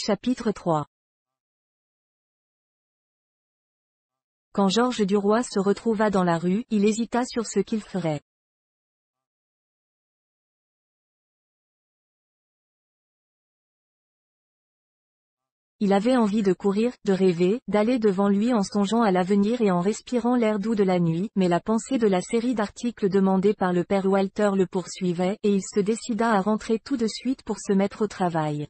Chapitre 3. Quand Georges Duroy se retrouva dans la rue, il hésita sur ce qu'il ferait. Il avait envie de courir, de rêver, d'aller devant lui en songeant à l'avenir et en respirant l'air doux de la nuit, mais la pensée de la série d'articles demandés par le père Walter le poursuivait, et il se décida à rentrer tout de suite pour se mettre au travail.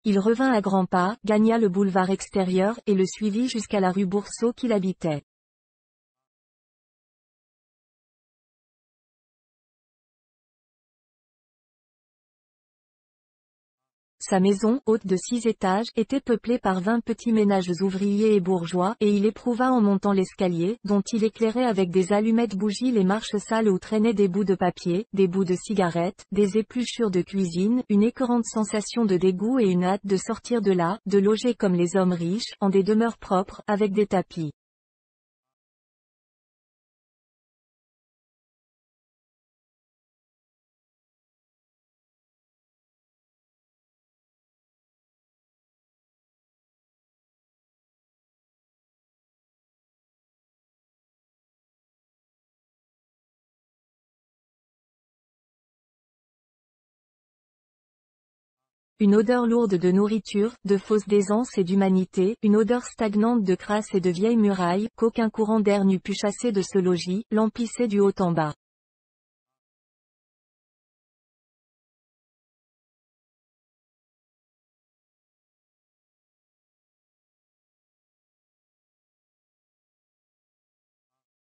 Il revint à grands pas, gagna le boulevard extérieur et le suivit jusqu'à la rue Boursault qu'il habitait. Sa maison, haute de 6 étages, était peuplée par 20 petits ménages ouvriers et bourgeois, et il éprouva en montant l'escalier, dont il éclairait avec des allumettes bougies les marches sales où traînaient des bouts de papier, des bouts de cigarettes, des épluchures de cuisine, une écœurante sensation de dégoût et une hâte de sortir de là, de loger comme les hommes riches, en des demeures propres, avec des tapis. Une odeur lourde de nourriture, de fausse d'aisance et d'humanité, une odeur stagnante de crasse et de vieilles murailles, qu'aucun courant d'air n'eût pu chasser de ce logis, l'emplissait du haut en bas.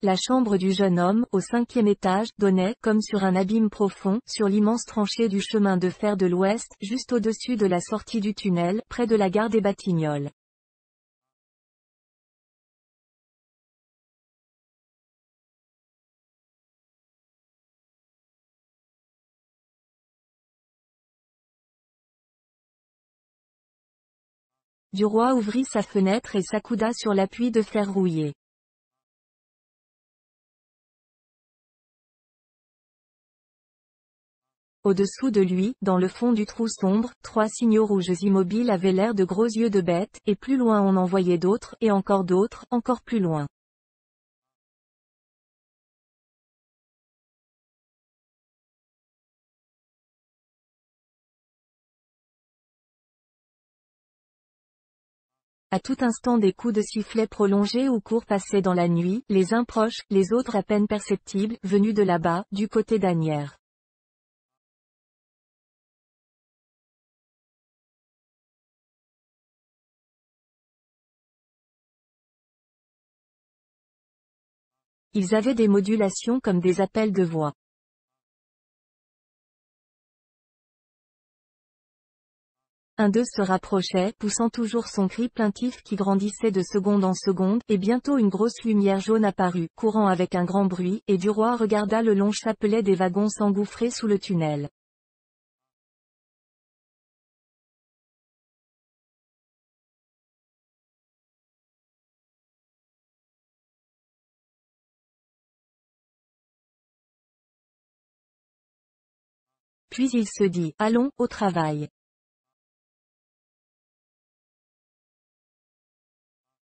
La chambre du jeune homme, au 5e étage, donnait, comme sur un abîme profond, sur l'immense tranchée du chemin de fer de l'Ouest, juste au-dessus de la sortie du tunnel, près de la gare des Batignolles. Duroy ouvrit sa fenêtre et s'accouda sur l'appui de fer rouillé. Au-dessous de lui, dans le fond du trou sombre, 3 signaux rouges immobiles avaient l'air de gros yeux de bête, et plus loin on en voyait d'autres, et encore d'autres, encore plus loin. À tout instant des coups de sifflet prolongés ou courts passaient dans la nuit, les uns proches, les autres à peine perceptibles, venus de là-bas, du côté d'Asnières. Ils avaient des modulations comme des appels de voix. Un d'eux se rapprochait, poussant toujours son cri plaintif qui grandissait de seconde en seconde, et bientôt une grosse lumière jaune apparut, courant avec un grand bruit, et Duroy regarda le long chapelet des wagons s'engouffrer sous le tunnel. Puis il se dit, allons, au travail.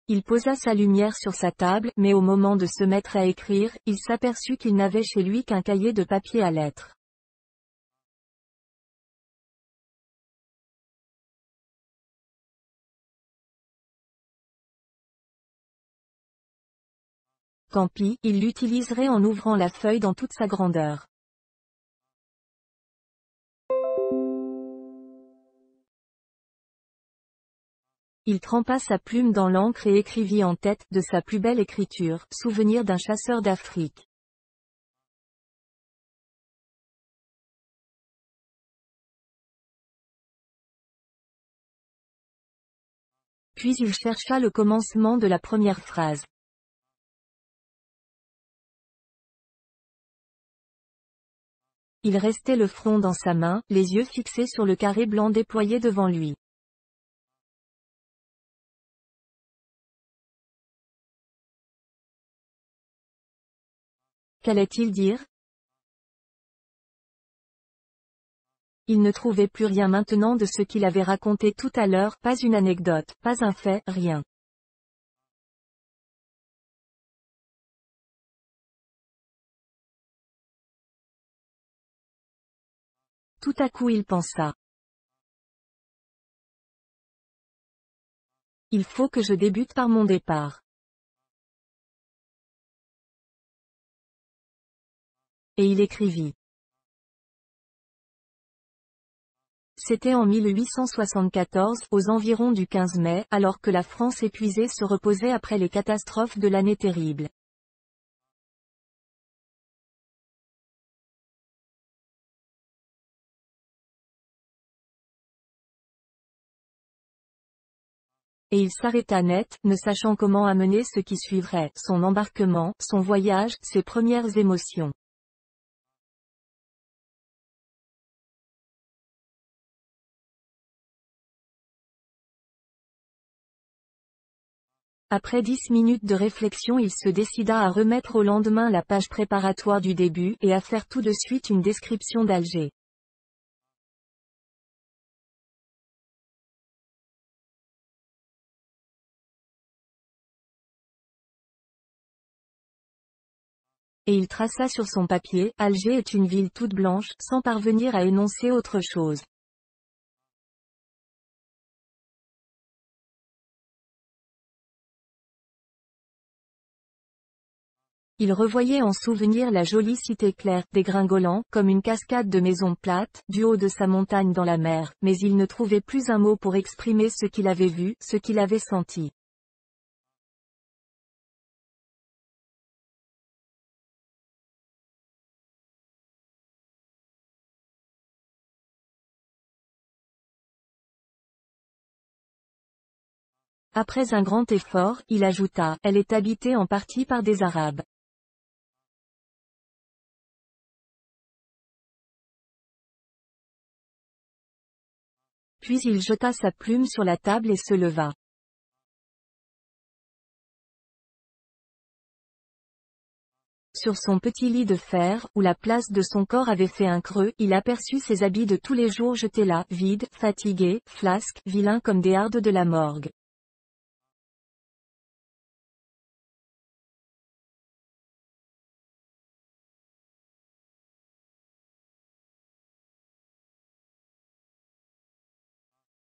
Il posa sa lumière sur sa table, mais au moment de se mettre à écrire, il s'aperçut qu'il n'avait chez lui qu'un cahier de papier à lettres. Tant pis, il l'utiliserait en ouvrant la feuille dans toute sa grandeur. Il trempa sa plume dans l'encre et écrivit en tête, de sa plus belle écriture, souvenir d'un chasseur d'Afrique. Puis il chercha le commencement de la première phrase. Il restait le front dans sa main, les yeux fixés sur le carré blanc déployé devant lui. Qu'allait-il dire? Il ne trouvait plus rien maintenant de ce qu'il avait raconté tout à l'heure, pas une anecdote, pas un fait, rien. Tout à coup il pensa. Il faut que je débute par mon départ. Et il écrivit. C'était en 1874, aux environs du 15 mai, alors que la France épuisée se reposait après les catastrophes de l'année terrible. Et il s'arrêta net, ne sachant comment amener ce qui suivrait, son embarquement, son voyage, ses premières émotions. Après 10 minutes de réflexion il se décida à remettre au lendemain la page préparatoire du début, et à faire tout de suite une description d'Alger. Et il traça sur son papier, Alger est une ville toute blanche, sans parvenir à énoncer autre chose. Il revoyait en souvenir la jolie cité claire, dégringolant, comme une cascade de maisons plates, du haut de sa montagne dans la mer, mais il ne trouvait plus un mot pour exprimer ce qu'il avait vu, ce qu'il avait senti. Après un grand effort, il ajouta, elle est habitée en partie par des Arabes. Puis il jeta sa plume sur la table et se leva. Sur son petit lit de fer, où la place de son corps avait fait un creux, il aperçut ses habits de tous les jours jetés là, vides, fatigués, flasques, vilains comme des hardes de la morgue.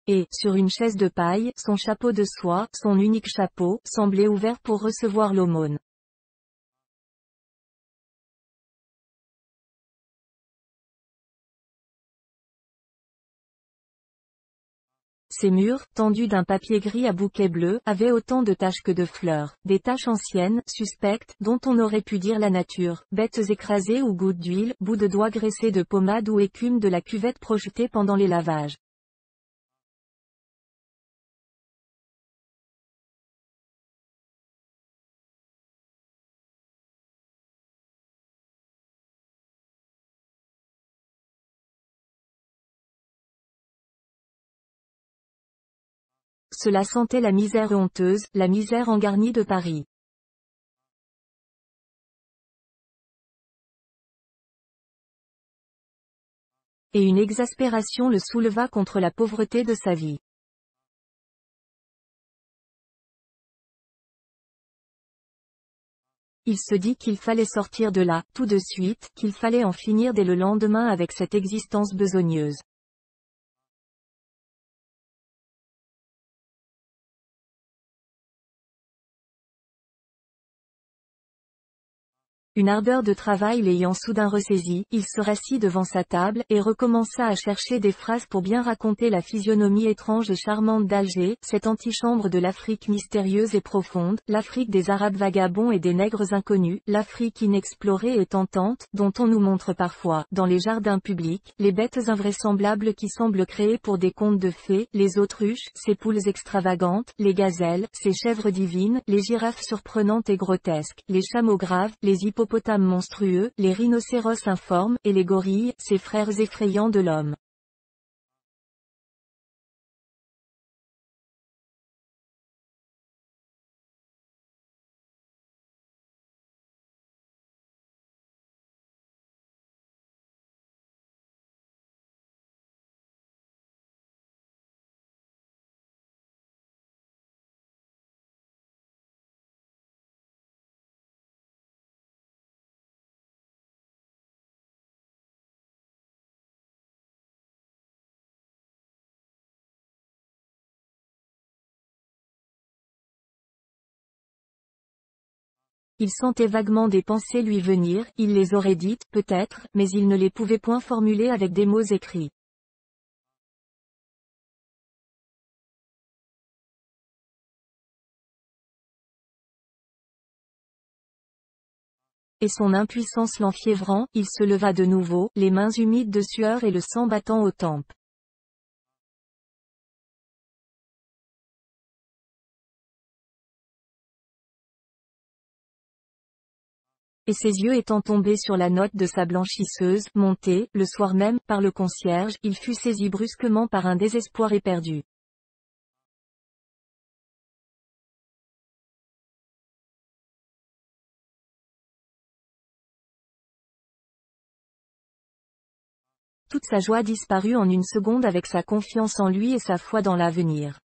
Et, sur une chaise de paille, son chapeau de soie, son unique chapeau, semblait ouvert pour recevoir l'aumône. Ces murs, tendus d'un papier gris à bouquet bleu, avaient autant de taches que de fleurs, des taches anciennes, suspectes, dont on aurait pu dire la nature, bêtes écrasées ou gouttes d'huile, bouts de doigts graissés de pommade ou écume de la cuvette projetée pendant les lavages. Cela sentait la misère honteuse, la misère engarnie de Paris. Et une exaspération le souleva contre la pauvreté de sa vie. Il se dit qu'il fallait sortir de là, tout de suite, qu'il fallait en finir dès le lendemain avec cette existence besogneuse. Une ardeur de travail l'ayant soudain ressaisi, il se rassit devant sa table, et recommença à chercher des phrases pour bien raconter la physionomie étrange et charmante d'Alger, cette antichambre de l'Afrique mystérieuse et profonde, l'Afrique des Arabes vagabonds et des nègres inconnus, l'Afrique inexplorée et tentante, dont on nous montre parfois, dans les jardins publics, les bêtes invraisemblables qui semblent créées pour des contes de fées, les autruches, ces poules extravagantes, les gazelles, ces chèvres divines, les girafes surprenantes et grotesques, les chameaux graves, les hippopotames monstrueux, les rhinocéros informes, et les gorilles, ces frères effrayants de l'homme. Il sentait vaguement des pensées lui venir, il les aurait dites, peut-être, mais il ne les pouvait point formuler avec des mots écrits. Et son impuissance l'enfiévrant, il se leva de nouveau, les mains humides de sueur et le sang battant aux tempes. Et ses yeux étant tombés sur la note de sa blanchisseuse, montée, le soir même, par le concierge, il fut saisi brusquement par un désespoir éperdu. Toute sa joie disparut en une seconde avec sa confiance en lui et sa foi dans l'avenir.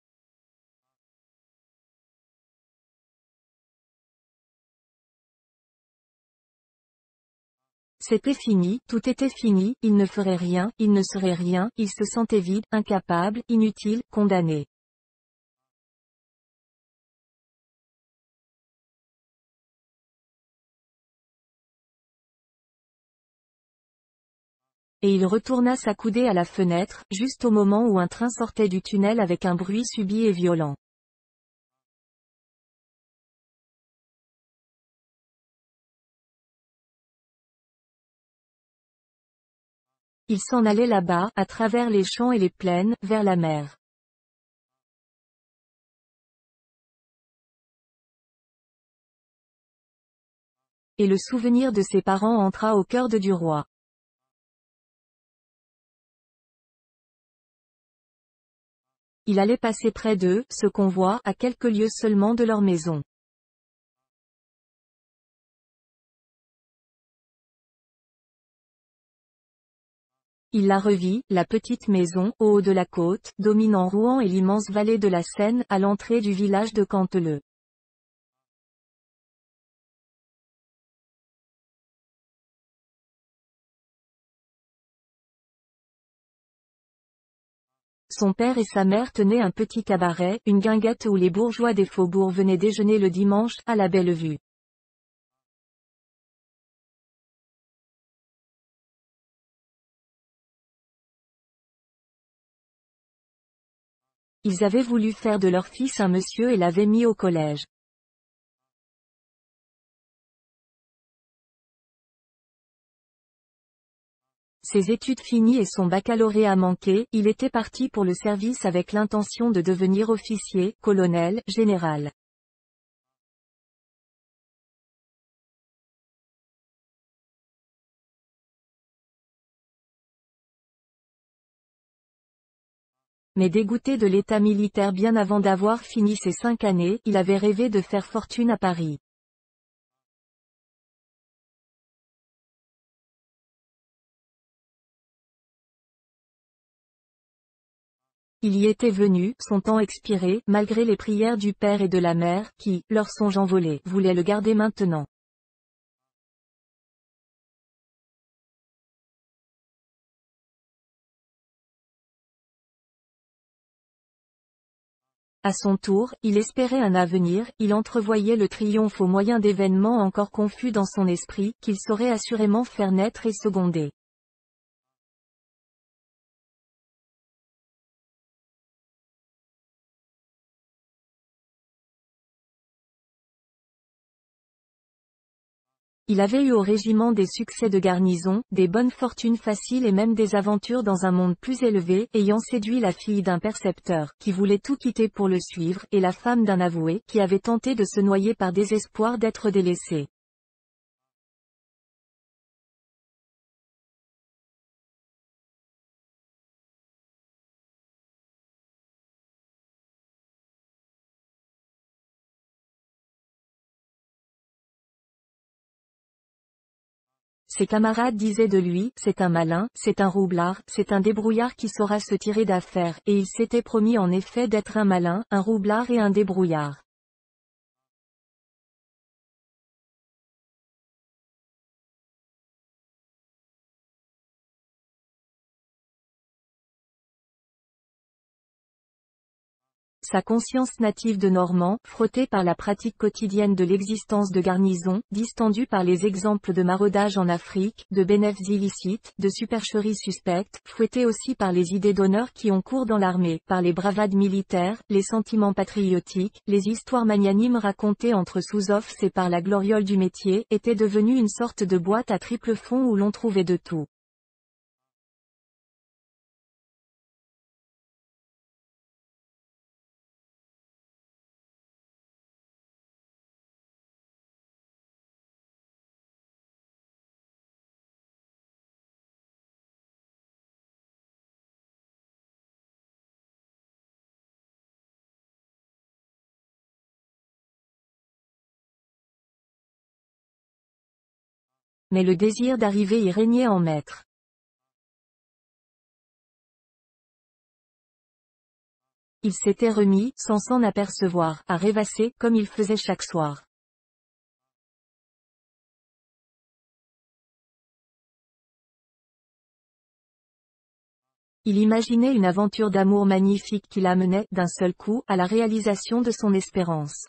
C'était fini, tout était fini, il ne ferait rien, il ne serait rien, il se sentait vide, incapable, inutile, condamné. Et il retourna s'accouder à la fenêtre, juste au moment où un train sortait du tunnel avec un bruit subit et violent. Il s'en allait là-bas, à travers les champs et les plaines, vers la mer. Et le souvenir de ses parents entra au cœur de du roi. Il allait passer près d'eux, ce convoi, à quelques lieues seulement de leur maison. Il la revit, la petite maison, au haut de la côte, dominant Rouen et l'immense vallée de la Seine, à l'entrée du village de Canteleu. Son père et sa mère tenaient un petit cabaret, une guinguette où les bourgeois des faubourgs venaient déjeuner le dimanche, à la belle vue. Ils avaient voulu faire de leur fils un monsieur et l'avaient mis au collège. Ses études finies et son baccalauréat manqué, il était parti pour le service avec l'intention de devenir officier, colonel, général. Mais dégoûté de l'état militaire bien avant d'avoir fini ses 5 années, il avait rêvé de faire fortune à Paris. Il y était venu, son temps expiré, malgré les prières du père et de la mère, qui, leur songe envolé, voulaient le garder maintenant. À son tour, il espérait un avenir, il entrevoyait le triomphe au moyen d'événements encore confus dans son esprit, qu'il saurait assurément faire naître et seconder. Il avait eu au régiment des succès de garnison, des bonnes fortunes faciles et même des aventures dans un monde plus élevé, ayant séduit la fille d'un percepteur, qui voulait tout quitter pour le suivre, et la femme d'un avoué, qui avait tenté de se noyer par désespoir d'être délaissée. Ses camarades disaient de lui, c'est un malin, c'est un roublard, c'est un débrouillard qui saura se tirer d'affaire, et il s'était promis en effet d'être un malin, un roublard et un débrouillard. Sa conscience native de Normand, frottée par la pratique quotidienne de l'existence de garnisons, distendue par les exemples de maraudage en Afrique, de bénéfices illicites, de supercheries suspectes, fouettée aussi par les idées d'honneur qui ont cours dans l'armée, par les bravades militaires, les sentiments patriotiques, les histoires magnanimes racontées entre sous-ofs et par la gloriole du métier, était devenue une sorte de boîte à triple fond où l'on trouvait de tout. Mais le désir d'arriver y régnait en maître. Il s'était remis, sans s'en apercevoir, à rêvasser, comme il faisait chaque soir. Il imaginait une aventure d'amour magnifique qui l'amenait, d'un seul coup, à la réalisation de son espérance.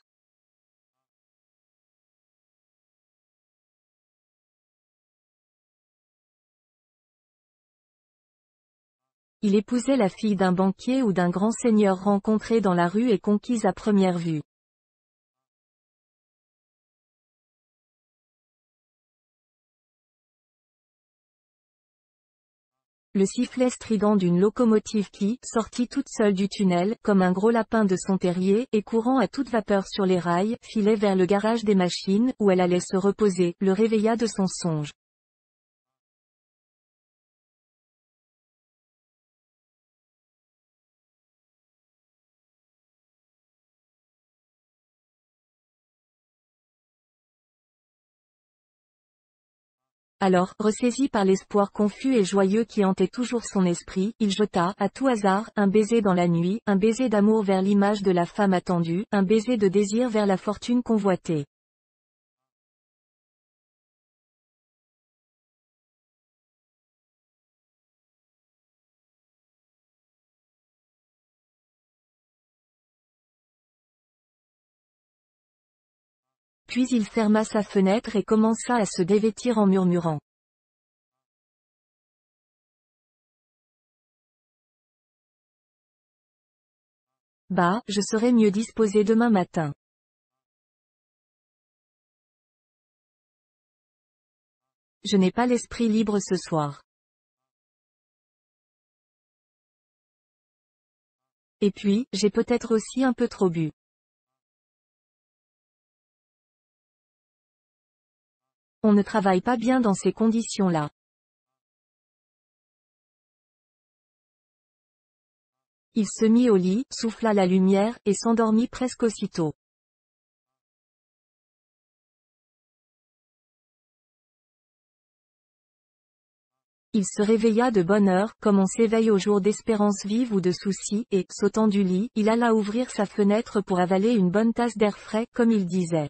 Il épousait la fille d'un banquier ou d'un grand seigneur rencontré dans la rue et conquise à première vue. Le sifflet strident d'une locomotive qui, sortie toute seule du tunnel, comme un gros lapin de son terrier, et courant à toute vapeur sur les rails, filait vers le garage des machines, où elle allait se reposer, le réveilla de son songe. Alors, ressaisi par l'espoir confus et joyeux qui hantait toujours son esprit, il jeta, à tout hasard, un baiser dans la nuit, un baiser d'amour vers l'image de la femme attendue, un baiser de désir vers la fortune convoitée. Puis il ferma sa fenêtre et commença à se dévêtir en murmurant. Bah, je serai mieux disposé demain matin. Je n'ai pas l'esprit libre ce soir. Et puis, j'ai peut-être aussi un peu trop bu. On ne travaille pas bien dans ces conditions-là. Il se mit au lit, souffla la lumière, et s'endormit presque aussitôt. Il se réveilla de bonne heure, comme on s'éveille au jour d'espérance vive ou de soucis, et, sautant du lit, il alla ouvrir sa fenêtre pour avaler une bonne tasse d'air frais, comme il disait.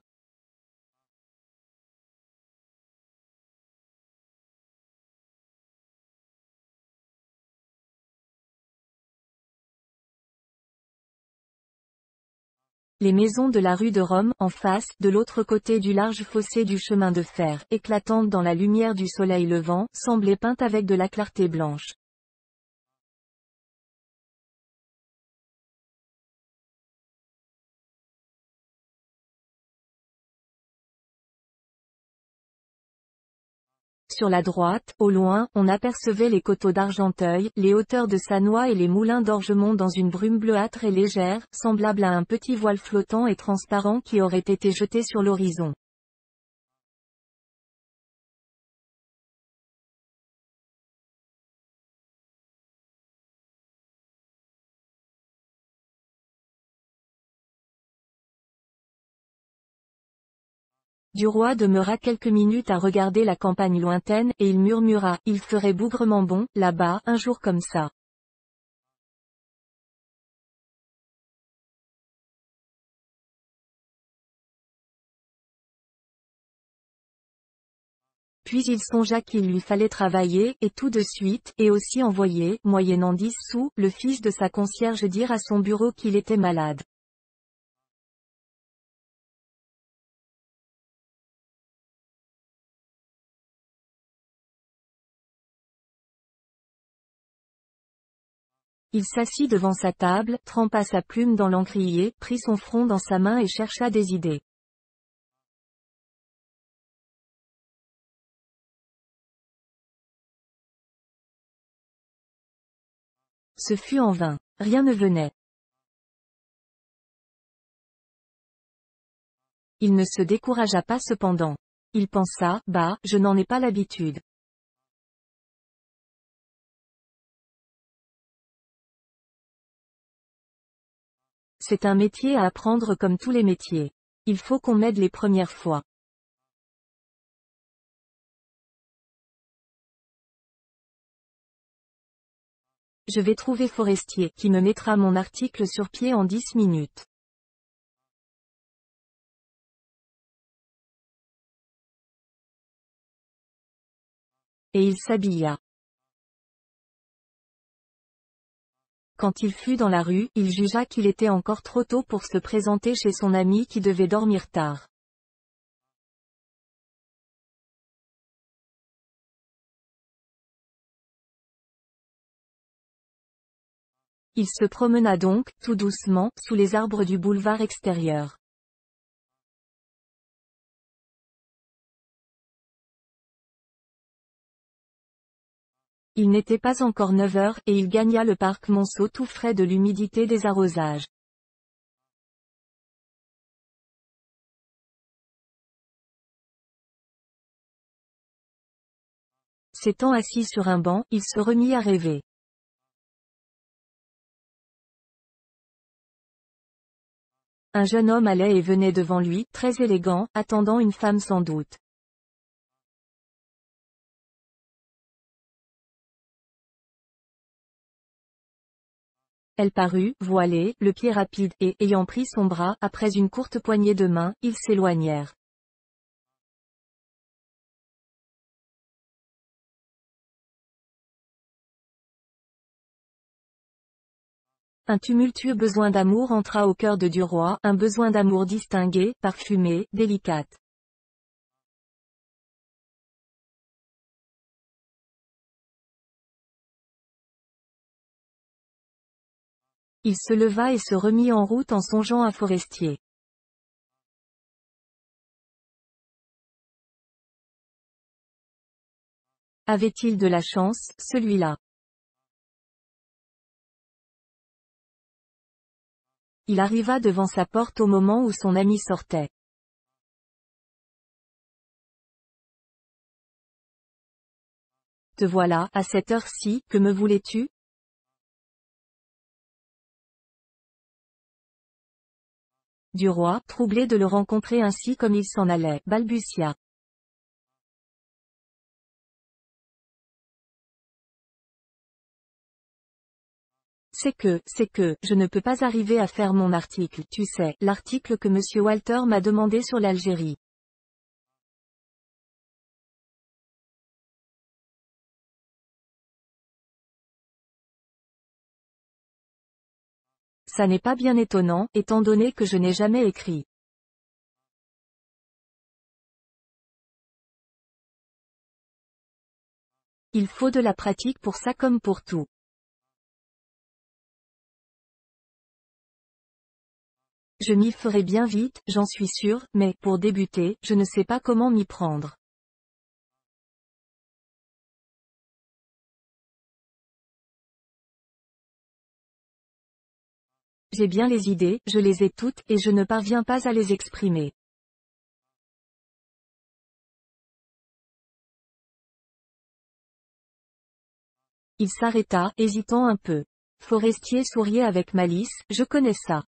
Les maisons de la rue de Rome, en face, de l'autre côté du large fossé du chemin de fer, éclatantes dans la lumière du soleil levant, semblaient peintes avec de la clarté blanche. Sur la droite, au loin, on apercevait les coteaux d'Argenteuil, les hauteurs de Sannois et les moulins d'Orgemont dans une brume bleuâtre et légère, semblable à un petit voile flottant et transparent qui aurait été jeté sur l'horizon. Duroy demeura quelques minutes à regarder la campagne lointaine, et il murmura, il ferait bougrement bon, là-bas, un jour comme ça. Puis il songea qu'il lui fallait travailler, et tout de suite, et aussi envoyer, moyennant 10 sous, le fils de sa concierge dire à son bureau qu'il était malade. Il s'assit devant sa table, trempa sa plume dans l'encrier, prit son front dans sa main et chercha des idées. Ce fut en vain. Rien ne venait. Il ne se découragea pas cependant. Il pensa, bah, je n'en ai pas l'habitude. C'est un métier à apprendre comme tous les métiers. Il faut qu'on m'aide les premières fois. Je vais trouver Forestier, qui me mettra mon article sur pied en 10 minutes. Et il s'habilla. Quand il fut dans la rue, il jugea qu'il était encore trop tôt pour se présenter chez son ami qui devait dormir tard. Il se promena donc, tout doucement, sous les arbres du boulevard extérieur. Il n'était pas encore 9 heures, et il gagna le parc Monceau tout frais de l'humidité des arrosages. S'étant assis sur un banc, il se remit à rêver. Un jeune homme allait et venait devant lui, très élégant, attendant une femme sans doute. Elle parut, voilée, le pied rapide, et, ayant pris son bras, après une courte poignée de main, ils s'éloignèrent. Un tumultueux besoin d'amour entra au cœur de Duroy, un besoin d'amour distingué, parfumé, délicate. Il se leva et se remit en route en songeant à Forestier. Avait-il de la chance, celui-là? Il arriva devant sa porte au moment où son ami sortait. Te voilà, à cette heure-ci, que me voulais-tu? Duroy, troublé de le rencontrer ainsi comme il s'en allait, balbutia. C'est que, je ne peux pas arriver à faire mon article, tu sais, l'article que monsieur Walter m'a demandé sur l'Algérie. Ça n'est pas bien étonnant, étant donné que je n'ai jamais écrit. Il faut de la pratique pour ça comme pour tout. Je m'y ferai bien vite, j'en suis sûr, mais, pour débuter, je ne sais pas comment m'y prendre. J'ai bien les idées, je les ai toutes, et je ne parviens pas à les exprimer. Il s'arrêta, hésitant un peu. Forestier souriait avec malice, je connais ça.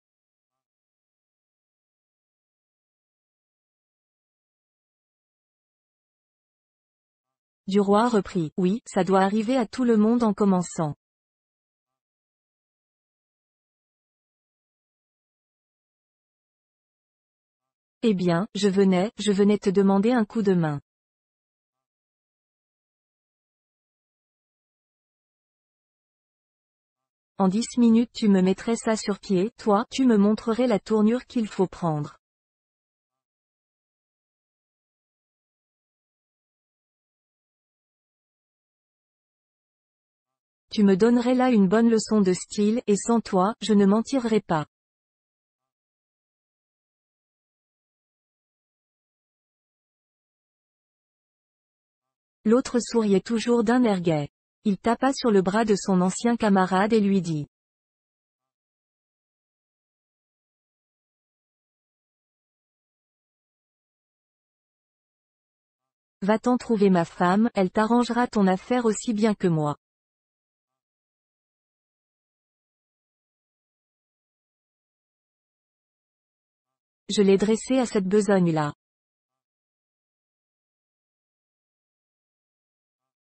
Duroy reprit, oui, ça doit arriver à tout le monde en commençant. Eh bien, je venais te demander un coup de main. en 10 minutes tu me mettrais ça sur pied, toi, tu me montrerais la tournure qu'il faut prendre. Tu me donnerais là une bonne leçon de style, et sans toi, je ne m'en tirerais pas. L'autre souriait toujours d'un air gai. Il tapa sur le bras de son ancien camarade et lui dit. Va-t'en trouver ma femme, elle t'arrangera ton affaire aussi bien que moi. Je l'ai dressée à cette besogne-là.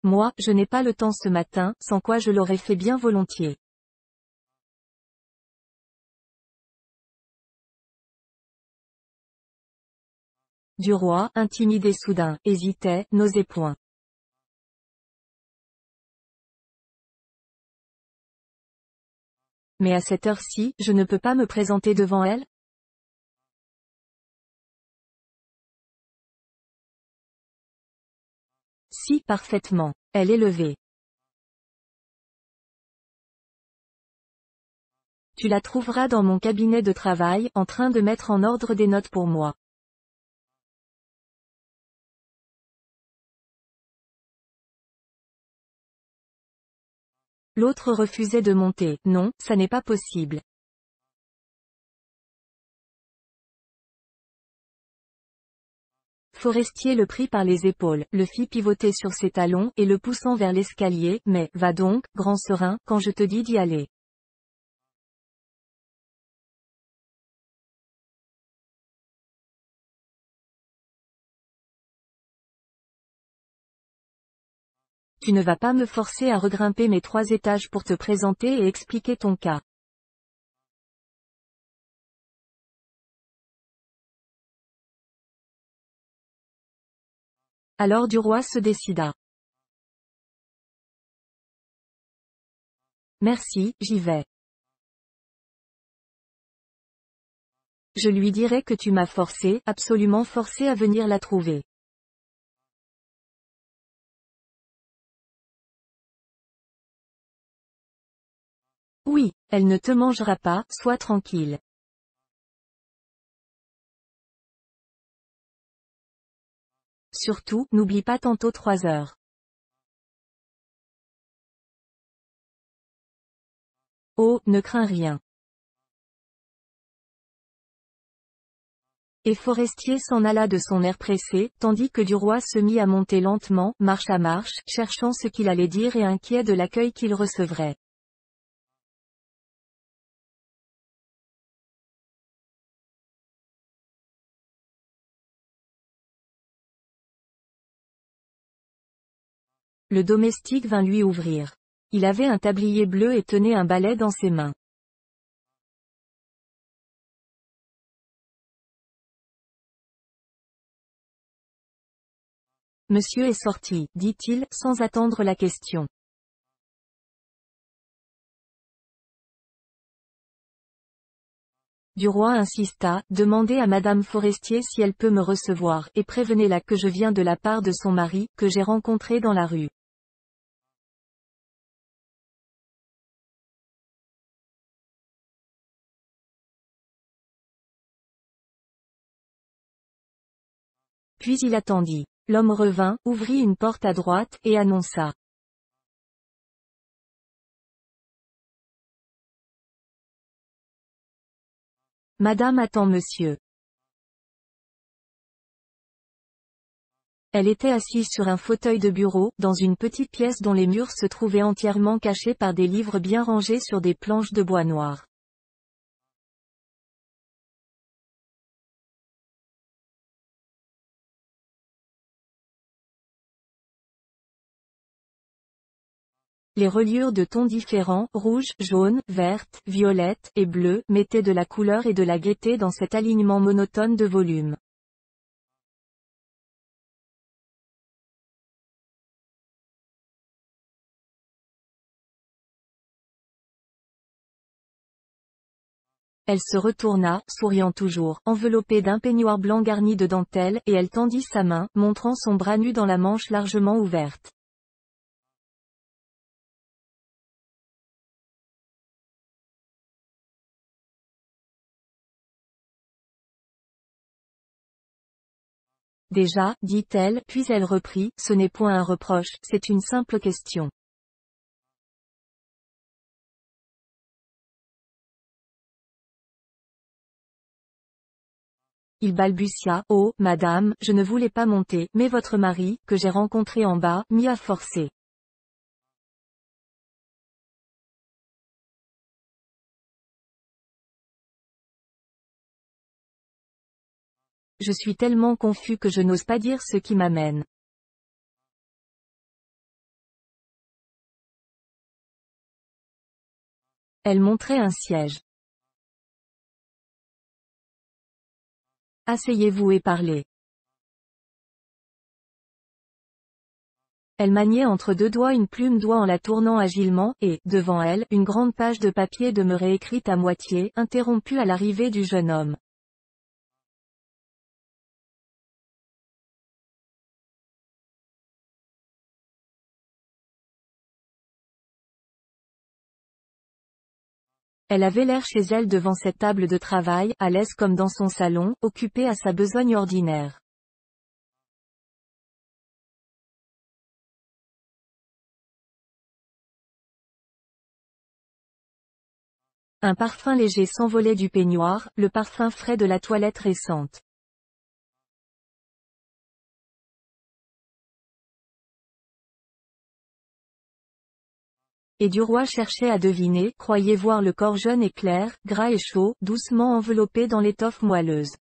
Moi, je n'ai pas le temps ce matin, sans quoi je l'aurais fait bien volontiers. Duroy, intimidé soudain, hésitait, n'osait point. Mais à cette heure-ci, je ne peux pas me présenter devant elle? Si, parfaitement. Elle est levée. Tu la trouveras dans mon cabinet de travail, en train de mettre en ordre des notes pour moi. L'autre refusait de monter. Non, ça n'est pas possible. Forestier le prit par les épaules, le fit pivoter sur ses talons et le poussant vers l'escalier, mais, va donc, grand serin, quand je te dis d'y aller. Tu ne vas pas me forcer à regrimper mes 3 étages pour te présenter et expliquer ton cas. Alors Duroy se décida. Merci, j'y vais. Je lui dirai que tu m'as forcé, absolument forcé à venir la trouver. Oui, elle ne te mangera pas, sois tranquille. Surtout, n'oublie pas tantôt 3 heures. Oh, ne crains rien. Et Forestier s'en alla de son air pressé, tandis que Duroy se mit à monter lentement, marche à marche, cherchant ce qu'il allait dire et inquiet de l'accueil qu'il recevrait. Le domestique vint lui ouvrir. Il avait un tablier bleu et tenait un balai dans ses mains. Monsieur est sorti, dit-il, sans attendre la question. Duroy insista, demandez à Madame Forestier si elle peut me recevoir, et prévenez-la que je viens de la part de son mari, que j'ai rencontré dans la rue. Puis il attendit. L'homme revint, ouvrit une porte à droite, et annonça. Madame attend monsieur. Elle était assise sur un fauteuil de bureau, dans une petite pièce dont les murs se trouvaient entièrement cachés par des livres bien rangés sur des planches de bois noir. Les reliures de tons différents, rouge, jaune, verte, violette, et bleu, mettaient de la couleur et de la gaieté dans cet alignement monotone de volumes. Elle se retourna, souriant toujours, enveloppée d'un peignoir blanc garni de dentelle, et elle tendit sa main, montrant son bras nu dans la manche largement ouverte. Déjà, dit-elle, puis elle reprit, ce n'est point un reproche, c'est une simple question. Il balbutia, oh, madame, je ne voulais pas monter, mais votre mari, que j'ai rencontré en bas, m'y a forcé. Je suis tellement confus que je n'ose pas dire ce qui m'amène. Elle montrait un siège. Asseyez-vous et parlez. Elle maniait entre deux doigts une plume d'oie en la tournant agilement, et, devant elle, une grande page de papier demeurait écrite à moitié, interrompue à l'arrivée du jeune homme. Elle avait l'air chez elle devant cette table de travail, à l'aise comme dans son salon, occupée à sa besogne ordinaire. Un parfum léger s'envolait du peignoir, le parfum frais de la toilette récente. Et Duroy cherchait à deviner, croyait voir le corps jeune et clair, gras et chaud, doucement enveloppé dans l'étoffe moelleuse.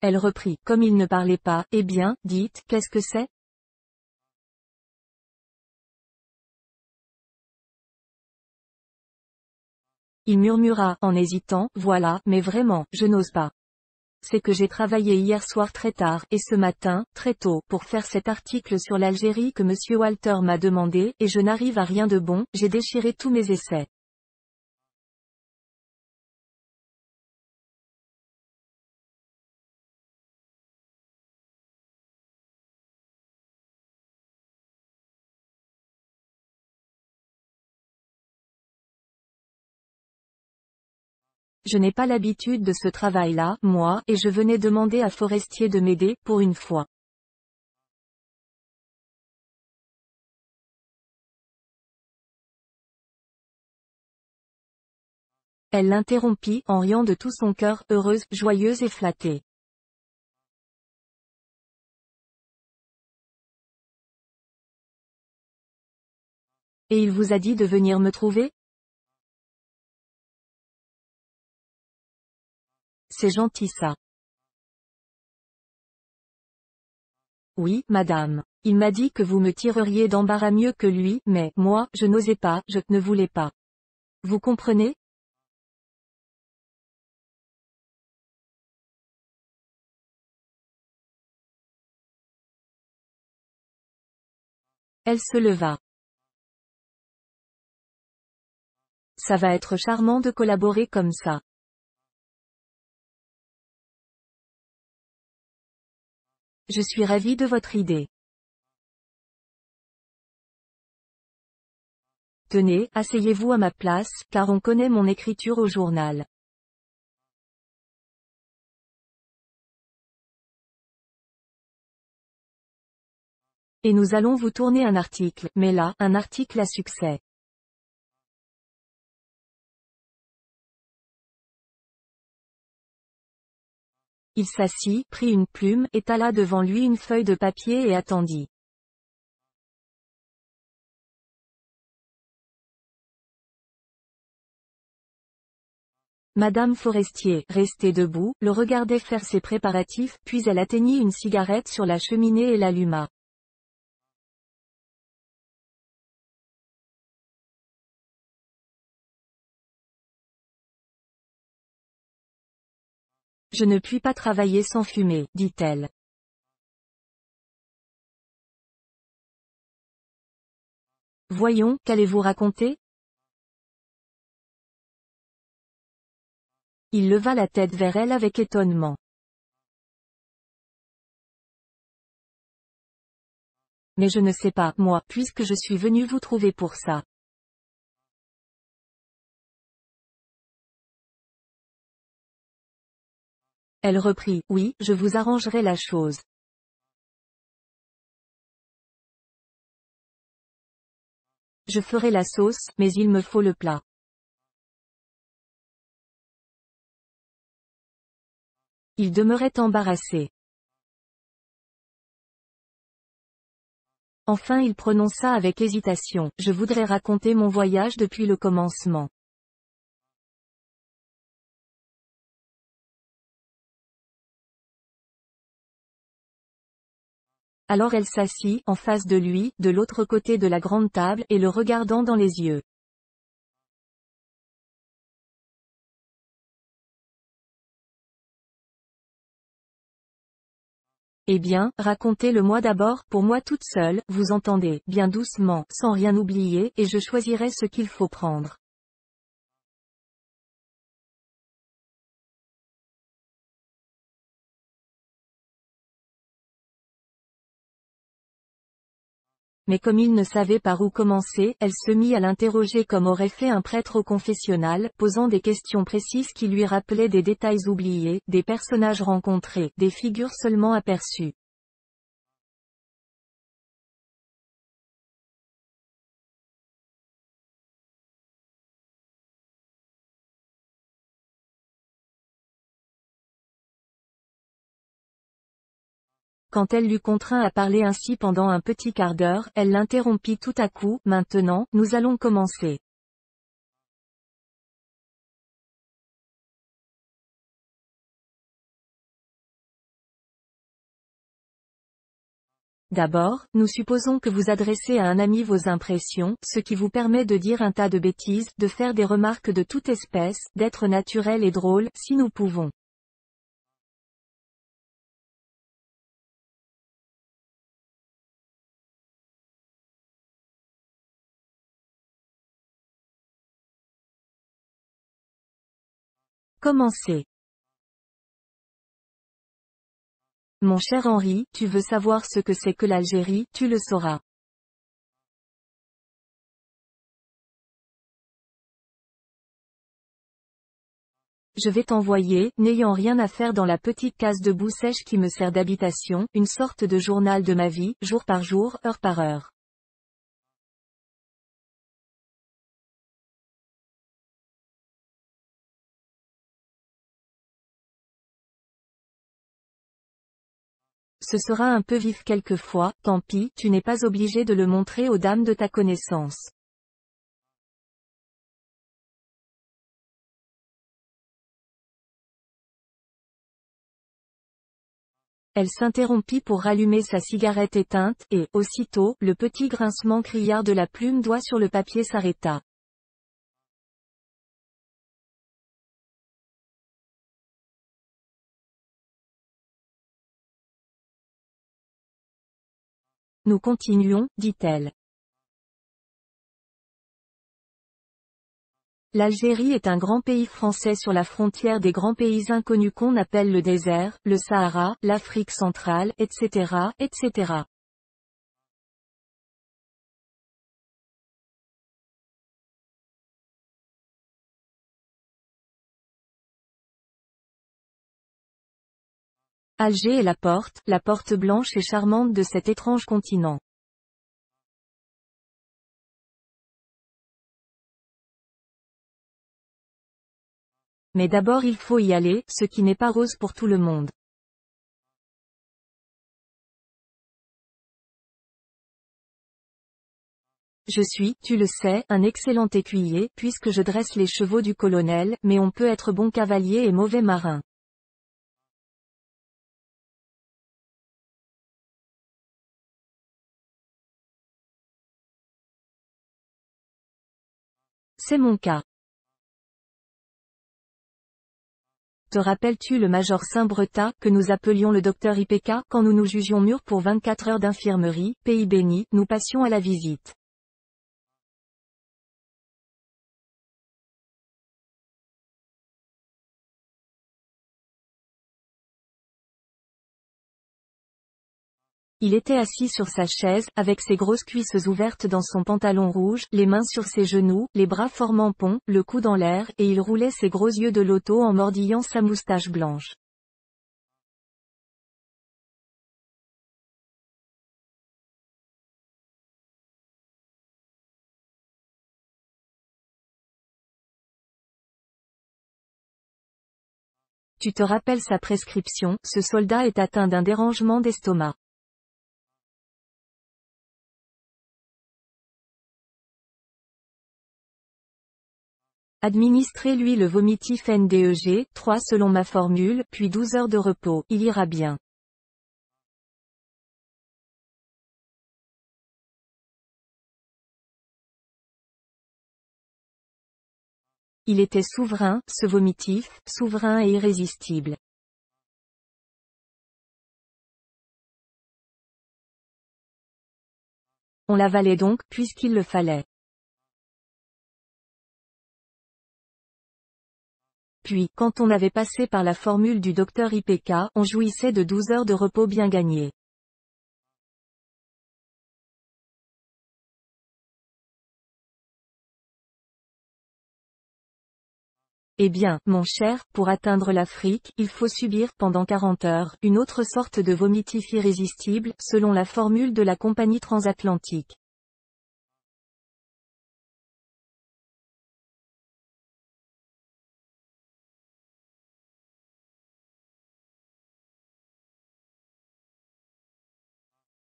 Elle reprit, comme il ne parlait pas, eh bien, dites, qu'est-ce que c'est? Il murmura, en hésitant, voilà, mais vraiment, je n'ose pas. C'est que j'ai travaillé hier soir très tard, et ce matin, très tôt, pour faire cet article sur l'Algérie que monsieur Walter m'a demandé, et je n'arrive à rien de bon, j'ai déchiré tous mes essais. Je n'ai pas l'habitude de ce travail-là, moi, et je venais demander à Forestier de m'aider, pour une fois. Elle l'interrompit, en riant de tout son cœur, heureuse, joyeuse et flattée. Et il vous a dit de venir me trouver? C'est gentil ça. Oui, madame. Il m'a dit que vous me tireriez d'embarras mieux que lui, mais, moi, je n'osais pas, je ne voulais pas. Vous comprenez? Elle se leva. Ça va être charmant de collaborer comme ça. Je suis ravie de votre idée. Tenez, asseyez-vous à ma place, car on connaît mon écriture au journal. Et nous allons vous tourner un article, mais là, un article à succès. Il s'assit, prit une plume, étala devant lui une feuille de papier et attendit. Madame Forestier, restée debout, le regardait faire ses préparatifs, puis elle atteignit une cigarette sur la cheminée et l'alluma. Je ne puis pas travailler sans fumer, dit-elle. Voyons, qu'allez-vous raconter? Il leva la tête vers elle avec étonnement. Mais je ne sais pas, moi, puisque je suis venu vous trouver pour ça. Elle reprit, oui, je vous arrangerai la chose. Je ferai la sauce, mais il me faut le plat. Il demeurait embarrassé. Enfin il prononça avec hésitation, je voudrais raconter mon voyage depuis le commencement. Alors elle s'assit, en face de lui, de l'autre côté de la grande table, et le regardant dans les yeux. Eh bien, racontez-le-moi d'abord, pour moi toute seule, vous entendez, bien doucement, sans rien oublier, et je choisirai ce qu'il faut prendre. Mais comme il ne savait par où commencer, elle se mit à l'interroger comme aurait fait un prêtre au confessionnal, posant des questions précises qui lui rappelaient des détails oubliés, des personnages rencontrés, des figures seulement aperçues. Quand elle l'eut contraint à parler ainsi pendant un petit quart d'heure, elle l'interrompit tout à coup, maintenant, nous allons commencer. D'abord, nous supposons que vous adressez à un ami vos impressions, ce qui vous permet de dire un tas de bêtises, de faire des remarques de toute espèce, d'être naturel et drôle, si nous pouvons. Commencez. Mon cher Henri, tu veux savoir ce que c'est que l'Algérie, tu le sauras. Je vais t'envoyer, n'ayant rien à faire dans la petite case de boue sèche qui me sert d'habitation, une sorte de journal de ma vie, jour par jour, heure par heure. Ce sera un peu vif quelquefois, tant pis, tu n'es pas obligé de le montrer aux dames de ta connaissance. Elle s'interrompit pour rallumer sa cigarette éteinte, et, aussitôt, le petit grincement criard de la plume d'oie sur le papier s'arrêta. Nous continuons, dit-elle. L'Algérie est un grand pays français sur la frontière des grands pays inconnus qu'on appelle le désert, le Sahara, l'Afrique centrale, etc., etc. Alger est la porte blanche et charmante de cet étrange continent. Mais d'abord il faut y aller, ce qui n'est pas rose pour tout le monde. Je suis, tu le sais, un excellent écuyer, puisque je dresse les chevaux du colonel, mais on peut être bon cavalier et mauvais marin. C'est mon cas. Te rappelles-tu le major Saint-Bretat, que nous appelions le docteur IPK, quand nous nous jugions mûrs pour 24 heures d'infirmerie, pays béni, nous passions à la visite. Il était assis sur sa chaise, avec ses grosses cuisses ouvertes dans son pantalon rouge, les mains sur ses genoux, les bras formant pont, le cou dans l'air, et il roulait ses gros yeux de loto en mordillant sa moustache blanche. Tu te rappelles sa prescription, ce soldat est atteint d'un dérangement d'estomac. Administrez-lui le vomitif NDEG, 3 selon ma formule, puis 12 heures de repos, il ira bien. Il était souverain, ce vomitif, souverain et irrésistible. On l'avalait donc, puisqu'il le fallait. Puis, quand on avait passé par la formule du docteur IPK, on jouissait de 12 heures de repos bien gagnées. Eh bien, mon cher, pour atteindre l'Afrique, il faut subir, pendant 40 heures, une autre sorte de vomitif irrésistible, selon la formule de la compagnie transatlantique.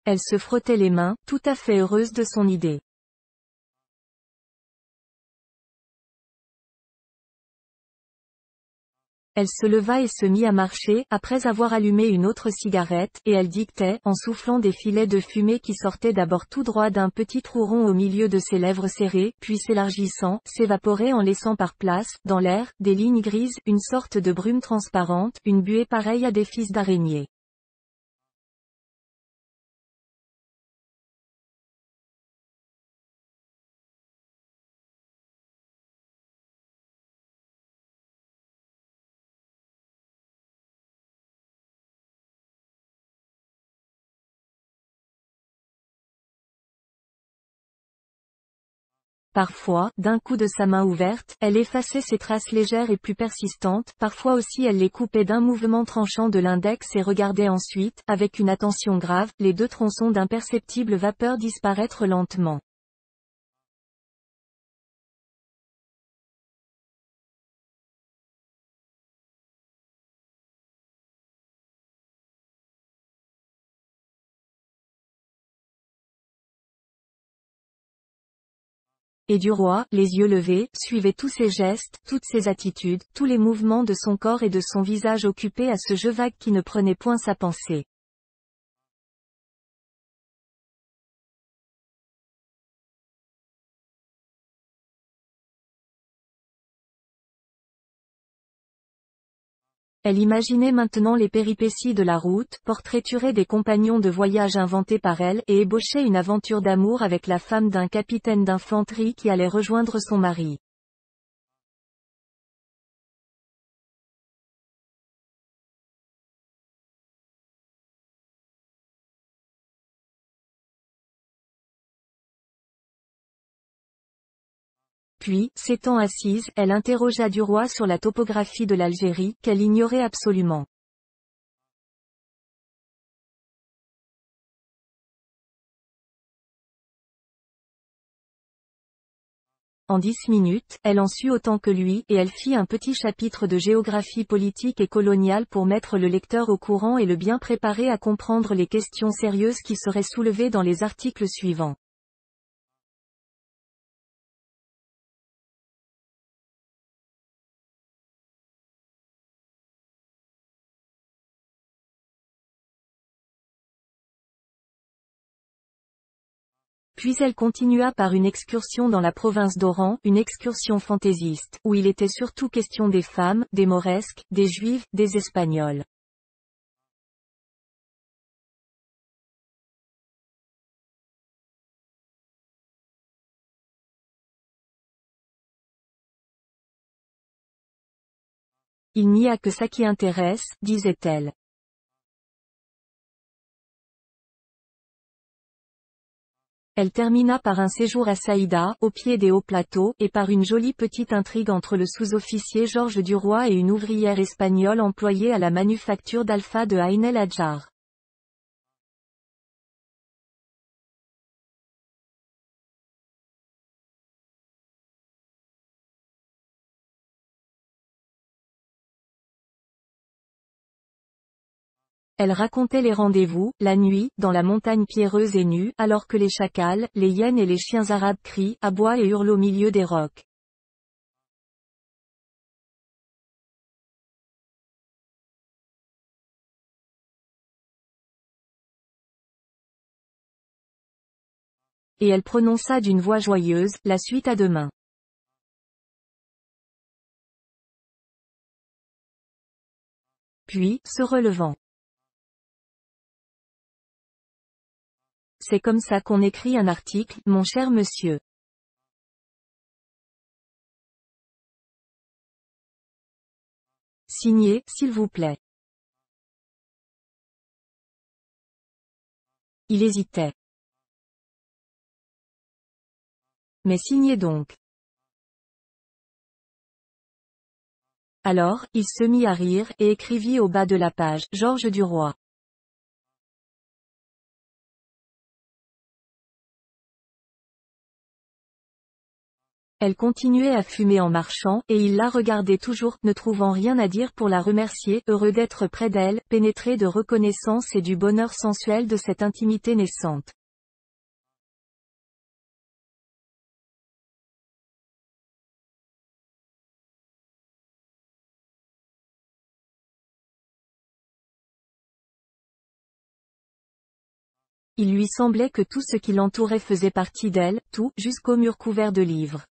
Elle se frottait les mains, tout à fait heureuse de son idée. Elle se leva et se mit à marcher, après avoir allumé une autre cigarette, et elle dictait, en soufflant des filets de fumée qui sortaient d'abord tout droit d'un petit trou rond au milieu de ses lèvres serrées, puis s'élargissant, s'évaporer en laissant par place, dans l'air, des lignes grises, une sorte de brume transparente, une buée pareille à des fils d'araignée. Parfois, d'un coup de sa main ouverte, elle effaçait ces traces légères et plus persistantes, parfois aussi elle les coupait d'un mouvement tranchant de l'index et regardait ensuite, avec une attention grave, les deux tronçons d'imperceptibles vapeurs disparaître lentement. Et Duroy, les yeux levés, suivait tous ses gestes, toutes ses attitudes, tous les mouvements de son corps et de son visage occupé à ce jeu vague qui ne prenait point sa pensée. Elle imaginait maintenant les péripéties de la route, portraiturait des compagnons de voyage inventés par elle, et ébauchait une aventure d'amour avec la femme d'un capitaine d'infanterie qui allait rejoindre son mari. Puis, s'étant assise, elle interrogea Duroy sur la topographie de l'Algérie, qu'elle ignorait absolument. En 10 minutes, elle en sut autant que lui, et elle fit un petit chapitre de géographie politique et coloniale pour mettre le lecteur au courant et le bien préparer à comprendre les questions sérieuses qui seraient soulevées dans les articles suivants. Puis elle continua par une excursion dans la province d'Oran, une excursion fantaisiste, où il était surtout question des femmes, des Mauresques, des Juifs, des Espagnols. Il n'y a que ça qui intéresse, disait-elle. Elle termina par un séjour à Saïda, au pied des hauts plateaux, et par une jolie petite intrigue entre le sous-officier Georges Duroy et une ouvrière espagnole employée à la manufacture d'Alpha de Ain el Hadjar. Elle racontait les rendez-vous, la nuit, dans la montagne pierreuse et nue, alors que les chacals, les hyènes et les chiens arabes crient, aboient et hurlent au milieu des rocs. Et elle prononça d'une voix joyeuse, la suite à demain. Puis, se relevant. C'est comme ça qu'on écrit un article, mon cher monsieur. Signez, s'il vous plaît. Il hésitait. Mais signez donc. Alors, il se mit à rire, et écrivit au bas de la page, Georges Duroy. Elle continuait à fumer en marchant, et il la regardait toujours, ne trouvant rien à dire pour la remercier, heureux d'être près d'elle, pénétré de reconnaissance et du bonheur sensuel de cette intimité naissante. Il lui semblait que tout ce qui l'entourait faisait partie d'elle, tout, jusqu'au mur couvert de livres.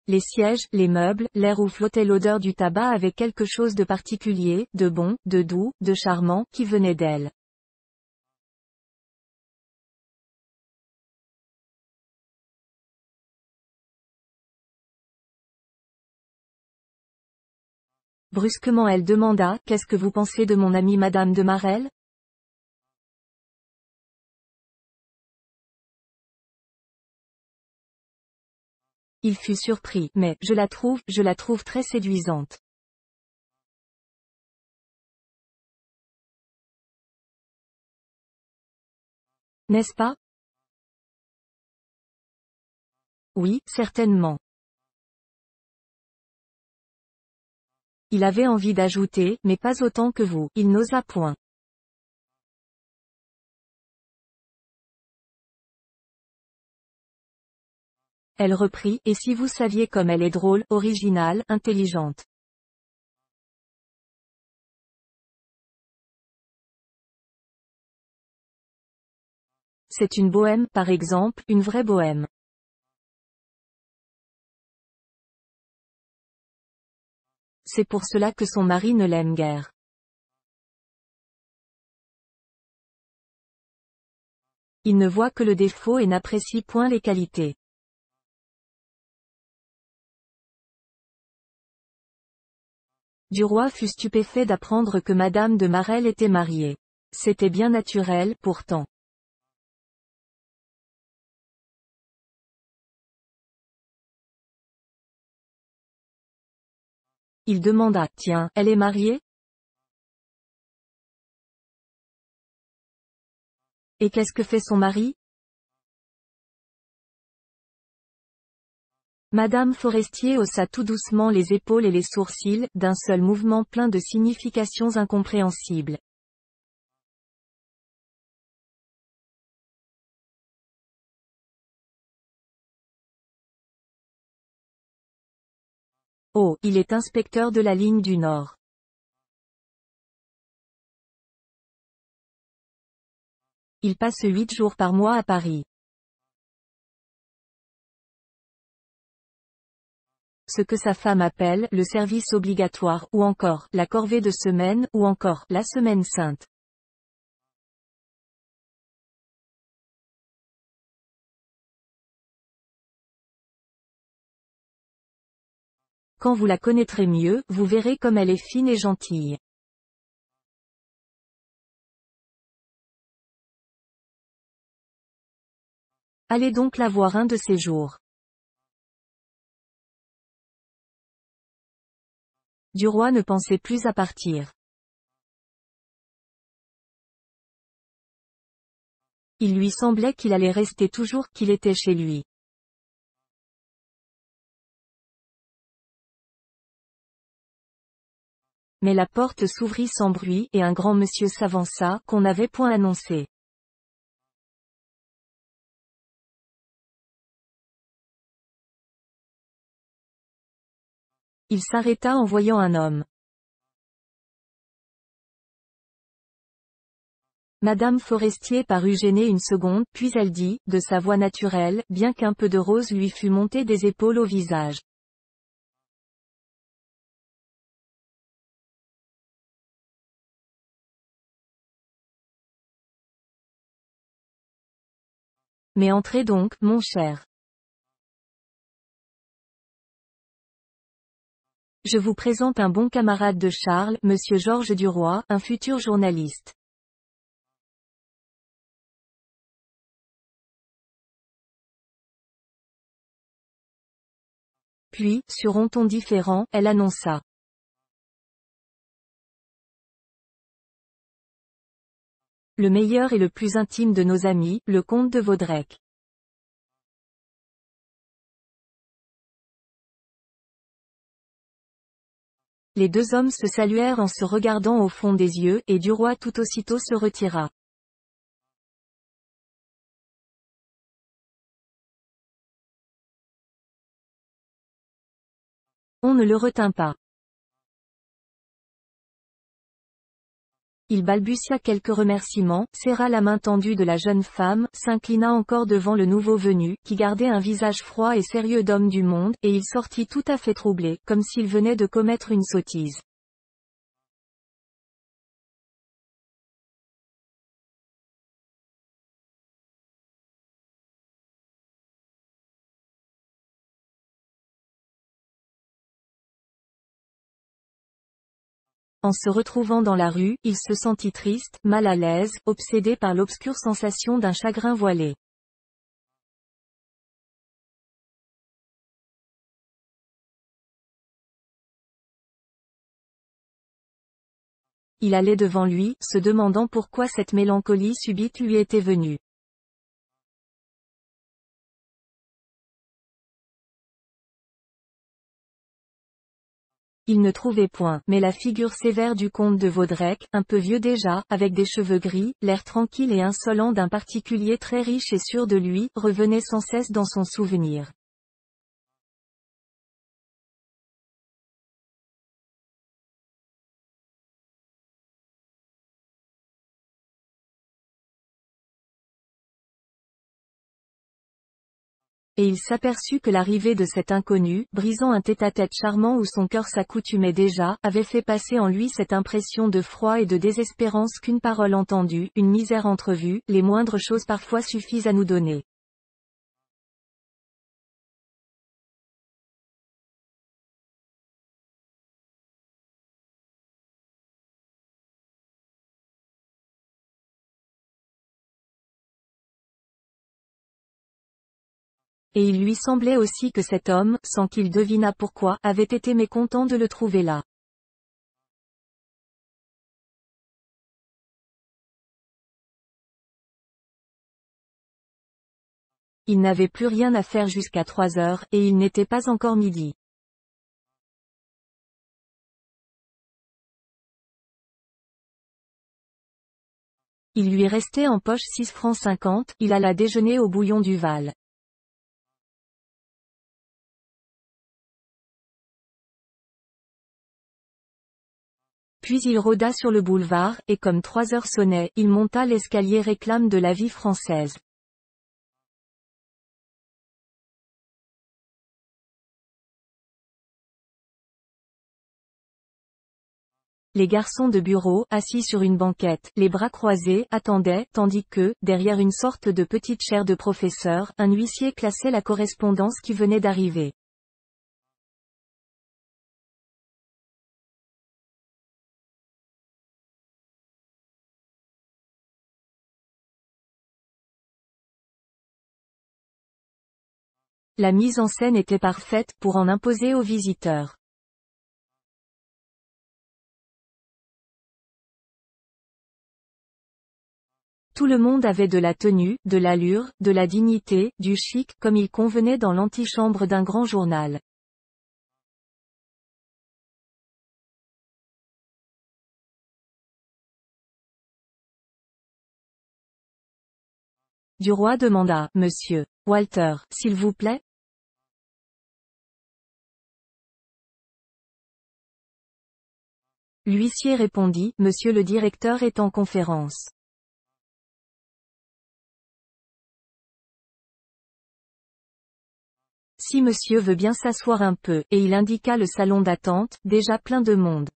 Les sièges, les meubles, l'air où flottait l'odeur du tabac avaient quelque chose de particulier, de bon, de doux, de charmant, qui venait d'elle. Brusquement elle demanda, qu'est-ce que vous pensez de mon amie Madame de Marelle? Il fut surpris, mais, je la trouve très séduisante. N'est-ce pas? Oui, certainement. Il avait envie d'ajouter, mais pas autant que vous, il n'osa point. Elle reprit, et si vous saviez comme elle est drôle, originale, intelligente. C'est une bohème, par exemple, une vraie bohème. C'est pour cela que son mari ne l'aime guère. Il ne voit que le défaut et n'apprécie point les qualités. Duroy fut stupéfait d'apprendre que Madame de Marelle était mariée. C'était bien naturel, pourtant. Il demanda, tiens, elle est mariée? Et qu'est-ce que fait son mari? Madame Forestier haussa tout doucement les épaules et les sourcils, d'un seul mouvement plein de significations incompréhensibles. Oh, il est inspecteur de la ligne du Nord. Il passe 8 jours par mois à Paris. Ce que sa femme appelle, le service obligatoire, ou encore, la corvée de semaine, ou encore, la semaine sainte. Quand vous la connaîtrez mieux, vous verrez comme elle est fine et gentille. Allez donc la voir un de ces jours. Duroy ne pensait plus à partir. Il lui semblait qu'il allait rester toujours qu'il était chez lui. Mais la porte s'ouvrit sans bruit et un grand monsieur s'avança, qu'on n'avait point annoncé. Il s'arrêta en voyant un homme. Madame Forestier parut gênée une seconde, puis elle dit, de sa voix naturelle, bien qu'un peu de rose lui fût monté des épaules au visage. Mais entrez donc, mon cher. Je vous présente un bon camarade de Charles, monsieur Georges Duroy, un futur journaliste. Puis, sur un ton différent, elle annonça. Le meilleur et le plus intime de nos amis, le comte de Vaudrec. Les deux hommes se saluèrent en se regardant au fond des yeux, et Duroy tout aussitôt se retira. On ne le retint pas. Il balbutia quelques remerciements, serra la main tendue de la jeune femme, s'inclina encore devant le nouveau venu, qui gardait un visage froid et sérieux d'homme du monde, et il sortit tout à fait troublé, comme s'il venait de commettre une sottise. En se retrouvant dans la rue, il se sentit triste, mal à l'aise, obsédé par l'obscure sensation d'un chagrin voilé. Il allait devant lui, se demandant pourquoi cette mélancolie subite lui était venue. Il ne trouvait point, mais la figure sévère du comte de Vaudrec, un peu vieux déjà, avec des cheveux gris, l'air tranquille et insolent d'un particulier très riche et sûr de lui, revenait sans cesse dans son souvenir. Et il s'aperçut que l'arrivée de cet inconnu, brisant un tête-à-tête charmant où son cœur s'accoutumait déjà, avait fait passer en lui cette impression de froid et de désespérance qu'une parole entendue, une misère entrevue, les moindres choses parfois suffisent à nous donner. Et il lui semblait aussi que cet homme, sans qu'il devinât pourquoi, avait été mécontent de le trouver là. Il n'avait plus rien à faire jusqu'à 3 heures, et il n'était pas encore midi. Il lui restait en poche 6 francs 50, il alla déjeuner au Bouillon du Val. Puis il rôda sur le boulevard, et comme 3 heures sonnaient, il monta l'escalier réclame de la vie française. Les garçons de bureau, assis sur une banquette, les bras croisés, attendaient, tandis que, derrière une sorte de petite chaire de professeur, un huissier classait la correspondance qui venait d'arriver. La mise en scène était parfaite pour en imposer aux visiteurs. Tout le monde avait de la tenue, de l'allure, de la dignité, du chic, comme il convenait dans l'antichambre d'un grand journal. Du roi demanda, Monsieur Walter, s'il vous plaît? L'huissier répondit, Monsieur le directeur est en conférence. Si monsieur veut bien s'asseoir un peu, et il indiqua le salon d'attente, déjà plein de monde.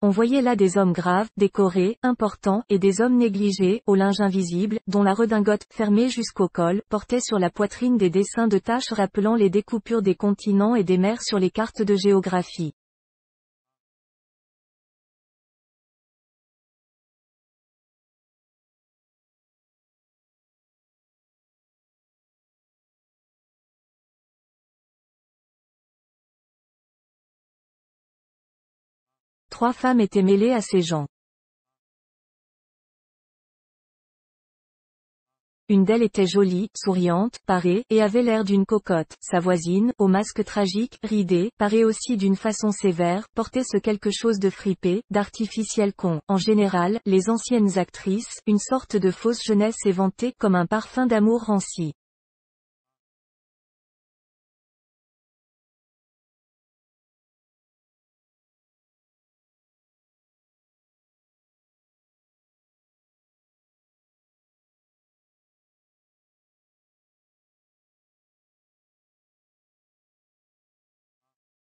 On voyait là des hommes graves, décorés, importants, et des hommes négligés, au linge invisible, dont la redingote, fermée jusqu'au col, portait sur la poitrine des dessins de taches rappelant les découpures des continents et des mers sur les cartes de géographie. Trois femmes étaient mêlées à ces gens. Une d'elles était jolie, souriante, parée, et avait l'air d'une cocotte. Sa voisine, au masque tragique, ridé, parée aussi d'une façon sévère, portait ce quelque chose de fripé, d'artificiel qu'ont, en général, les anciennes actrices, une sorte de fausse jeunesse éventée comme un parfum d'amour ranci.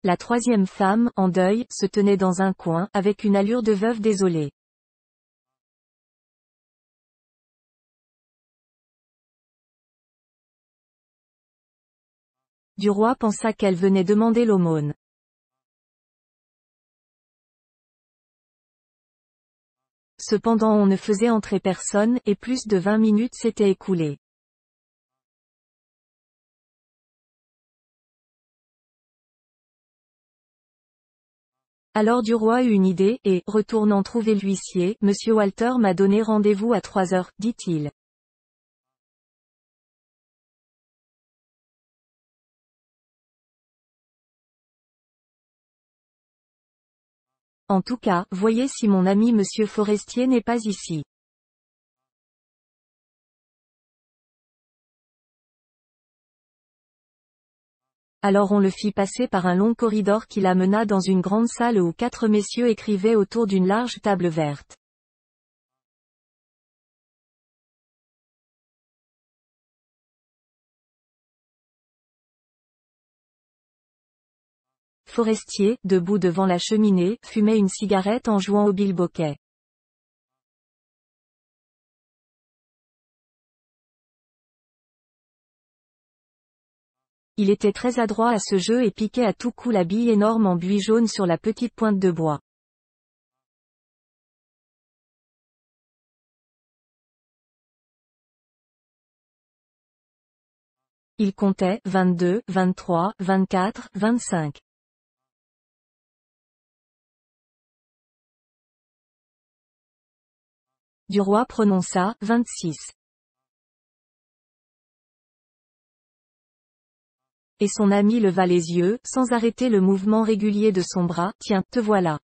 La troisième femme, en deuil, se tenait dans un coin, avec une allure de veuve désolée. Du roi pensa qu'elle venait demander l'aumône. Cependant on ne faisait entrer personne, et plus de 20 minutes s'étaient écoulées. Alors du roi eut une idée, et, retournant trouver l'huissier, Monsieur Walter m'a donné rendez-vous à 3 heures, dit-il. En tout cas, voyez si mon ami Monsieur Forestier n'est pas ici. Alors on le fit passer par un long corridor qui l'amena dans une grande salle où 4 messieurs écrivaient autour d'une large table verte. Forestier, debout devant la cheminée, fumait une cigarette en jouant au bilboquet. Il était très adroit à ce jeu et piquait à tout coup la bille énorme en buis jaune sur la petite pointe de bois. Il comptait, 22, 23, 24, 25. Du roi prononça, 26. Et son ami leva les yeux, sans arrêter le mouvement régulier de son bras, tiens, te voilà.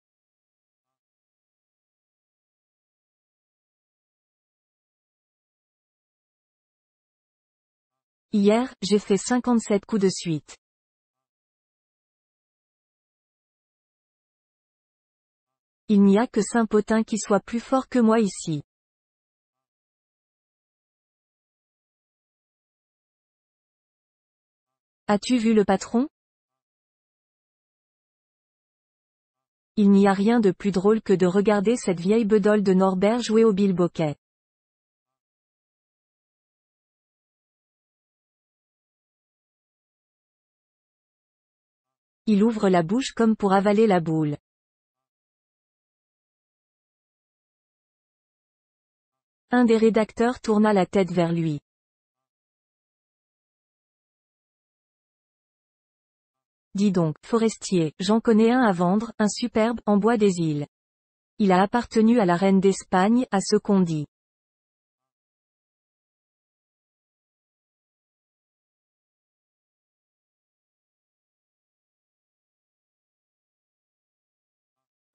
Hier, j'ai fait 57 coups de suite. Il n'y a que Saint-Potin qui soit plus fort que moi ici. As-tu vu le patron? Il n'y a rien de plus drôle que de regarder cette vieille bedole de Norbert jouer au bilboquet. Il ouvre la bouche comme pour avaler la boule. Un des rédacteurs tourna la tête vers lui. Dis donc, Forestier, j'en connais un à vendre, un superbe, en bois des îles. Il a appartenu à la reine d'Espagne, à ce qu'on dit.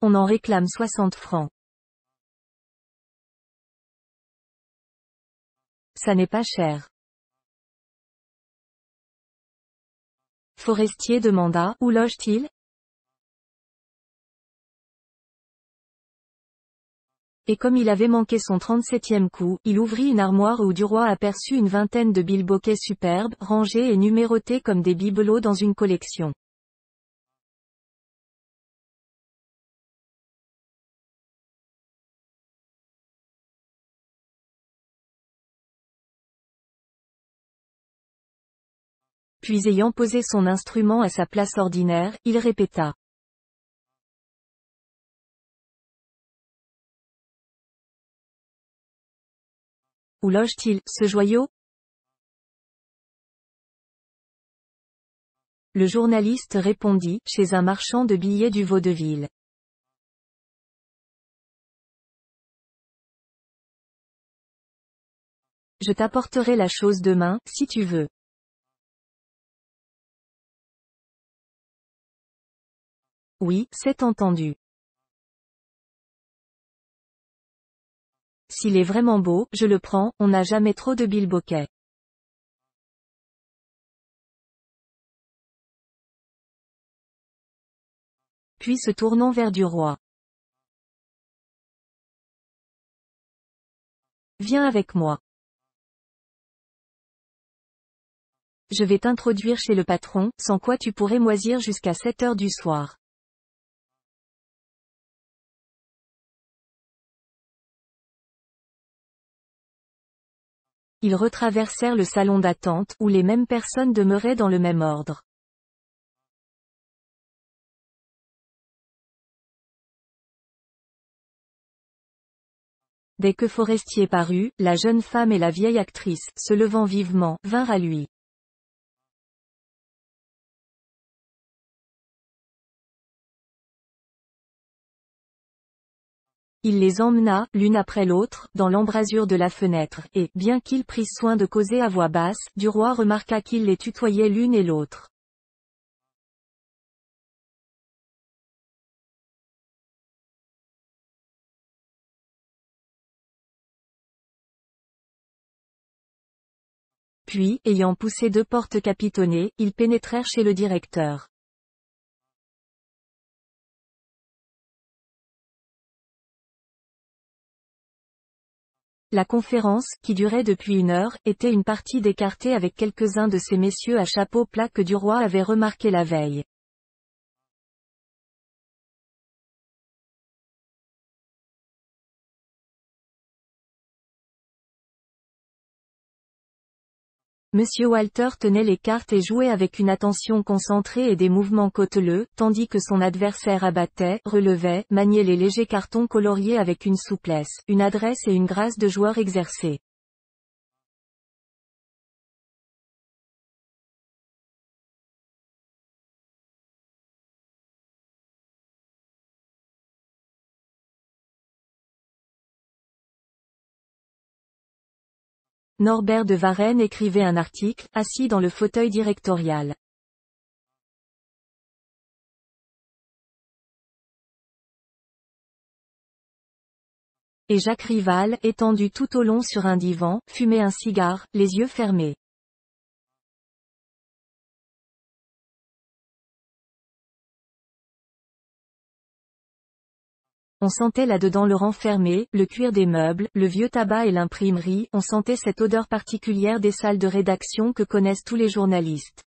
On en réclame 60 francs. Ça n'est pas cher. Forestier demanda, où loge-t-il? Et comme il avait manqué son 37e coup, il ouvrit une armoire où Duroy aperçut une vingtaine de bilboquets superbes, rangés et numérotés comme des bibelots dans une collection. Puis ayant posé son instrument à sa place ordinaire, il répéta. Où loge-t-il, ce joyau? Le journaliste répondit, chez un marchand de billets du Vaudeville. Je t'apporterai la chose demain, si tu veux. Oui, c'est entendu. S'il est vraiment beau, je le prends, on n'a jamais trop de bilboquets. Puis se tournant vers Duroy. Viens avec moi. Je vais t'introduire chez le patron, sans quoi tu pourrais moisir jusqu'à 7 heures du soir. Ils retraversèrent le salon d'attente, où les mêmes personnes demeuraient dans le même ordre. Dès que Forestier parut, la jeune femme et la vieille actrice, se levant vivement, vinrent à lui. Il les emmena, l'une après l'autre, dans l'embrasure de la fenêtre, et, bien qu'ils prissent soin de causer à voix basse, Duroy remarqua qu'ils les tutoyaient l'une et l'autre. Puis, ayant poussé 2 portes capitonnées, ils pénétrèrent chez le directeur. La conférence, qui durait depuis 1 heure, était une partie d'écarté avec quelques-uns de ces messieurs à chapeau plat que Duroy avait remarqué la veille. Monsieur Walter tenait les cartes et jouait avec une attention concentrée et des mouvements cauteleux, tandis que son adversaire abattait, relevait, maniait les légers cartons coloriés avec une souplesse, une adresse et une grâce de joueur exercé. Norbert de Varenne écrivait un article, assis dans le fauteuil directorial. Et Jacques Rival, étendu tout au long sur un divan, fumait un cigare, les yeux fermés. On sentait là-dedans le renfermé, le cuir des meubles, le vieux tabac et l'imprimerie, on sentait cette odeur particulière des salles de rédaction que connaissent tous les journalistes.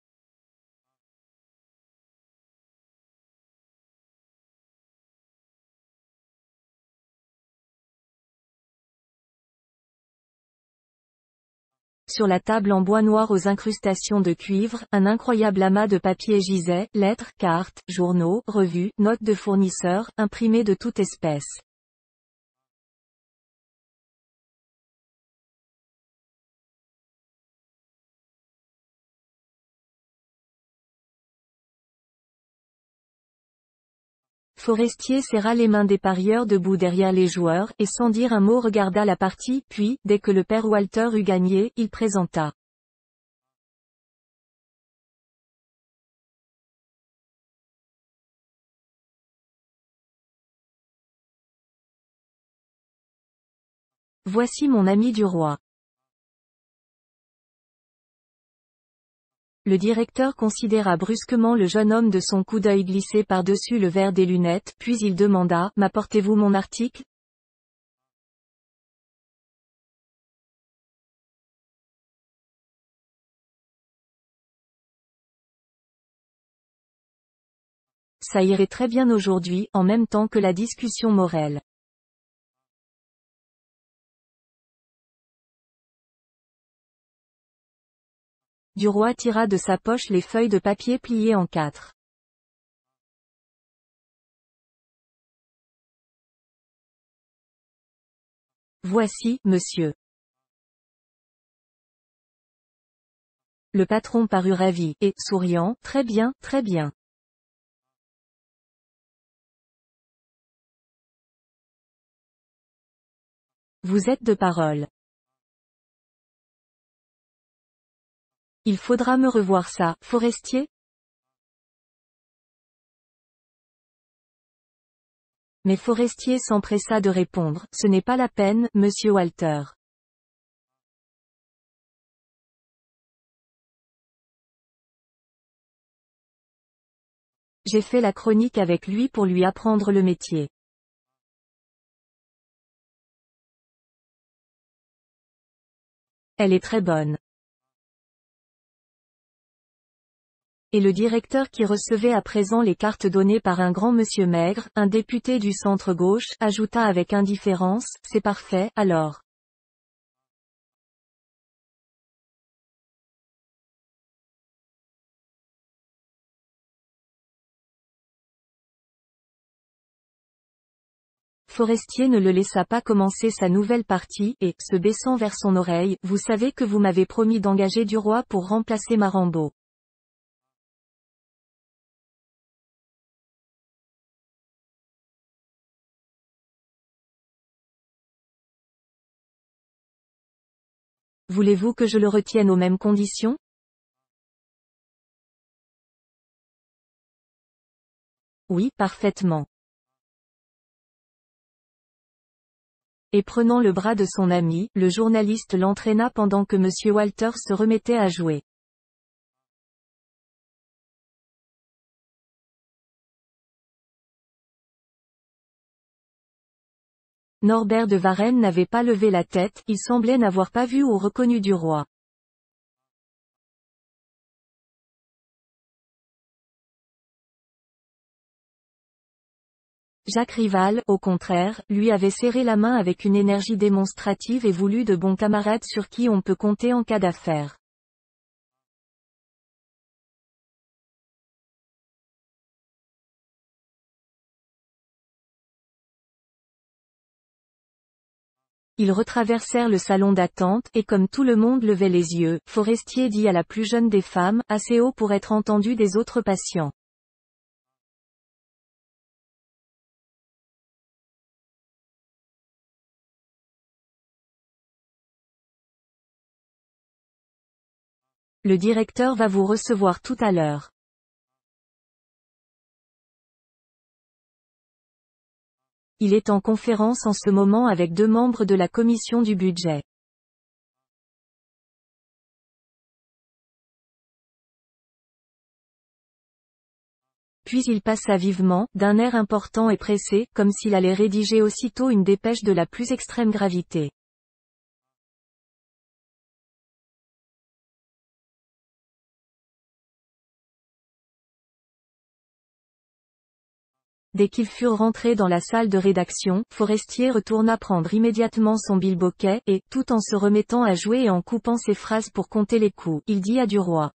Sur la table en bois noir aux incrustations de cuivre, un incroyable amas de papier gisait, lettres, cartes, journaux, revues, notes de fournisseurs, imprimées de toute espèce. Forestier serra les mains des parieurs debout derrière les joueurs, et sans dire un mot regarda la partie, puis, dès que le père Walter eut gagné, il présenta. Voici mon ami du roi. Le directeur considéra brusquement le jeune homme de son coup d'œil glissé par-dessus le verre des lunettes, puis il demanda, m'apportez-vous mon article? Ça irait très bien aujourd'hui, en même temps que la discussion Morel. Duroy tira de sa poche les feuilles de papier pliées en 4. Voici, monsieur. Le patron parut ravi, et, souriant, très bien, très bien. Vous êtes de parole. Il faudra me revoir ça, Forestier? Mais Forestier s'empressa de répondre, ce n'est pas la peine, monsieur Walter. J'ai fait la chronique avec lui pour lui apprendre le métier. Elle est très bonne. Et le directeur qui recevait à présent les cartes données par un grand monsieur maigre, un député du centre-gauche, ajouta avec indifférence, c'est parfait, alors. Forestier ne le laissa pas commencer sa nouvelle partie, et, se baissant vers son oreille, vous savez que vous m'avez promis d'engager Duroy pour remplacer Marambo. Voulez-vous que je le retienne aux mêmes conditions? Oui, parfaitement. Et prenant le bras de son ami, le journaliste l'entraîna pendant que monsieur Walter se remettait à jouer. Norbert de Varenne n'avait pas levé la tête, il semblait n'avoir pas vu ou reconnu Duroy. Jacques Rival, au contraire, lui avait serré la main avec une énergie démonstrative et voulu de bons camarades sur qui on peut compter en cas d'affaire. Ils retraversèrent le salon d'attente, et comme tout le monde levait les yeux, Forestier dit à la plus jeune des femmes, assez haut pour être entendu des autres patients. Le directeur va vous recevoir tout à l'heure. Il est en conférence en ce moment avec 2 membres de la commission du budget. Puis il passa vivement, d'un air important et pressé, comme s'il allait rédiger aussitôt une dépêche de la plus extrême gravité. Dès qu'ils furent rentrés dans la salle de rédaction, Forestier retourna prendre immédiatement son bilboquet, et, tout en se remettant à jouer et en coupant ses phrases pour compter les coups, il dit à Duroy.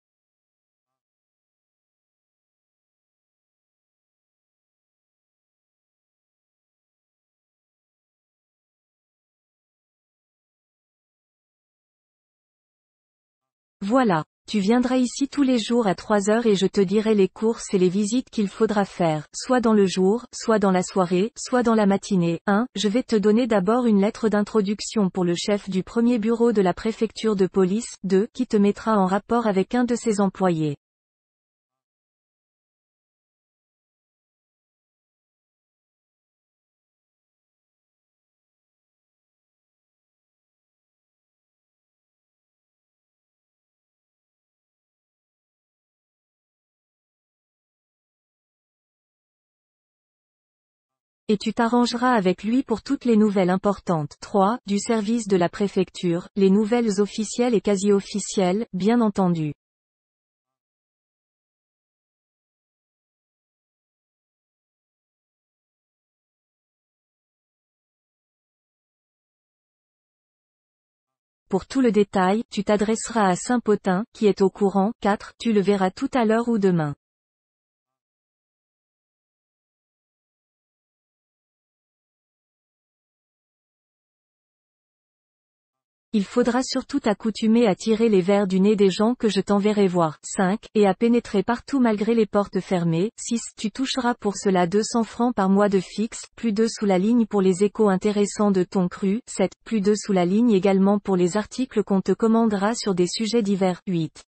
Voilà. Tu viendras ici tous les jours à 3 heures et je te dirai les courses et les visites qu'il faudra faire, soit dans le jour, soit dans la soirée, soit dans la matinée. 1. Je vais te donner d'abord une lettre d'introduction pour le chef du premier bureau de la préfecture de police. 2. Qui te mettra en rapport avec un de ses employés. Et tu t'arrangeras avec lui pour toutes les nouvelles importantes. 3. Du service de la préfecture, les nouvelles officielles et quasi-officielles, bien entendu. Pour tout le détail, tu t'adresseras à Saint-Potin, qui est au courant. 4. Tu le verras tout à l'heure ou demain. Il faudra surtout t'accoutumer à tirer les vers du nez des gens que je t'enverrai voir. 5. Et à pénétrer partout malgré les portes fermées. 6. Tu toucheras pour cela 200 francs par mois de fixe, plus 2 sous la ligne pour les échos intéressants de ton cru. 7. Plus 2 sous la ligne également pour les articles qu'on te commandera sur des sujets divers. 8.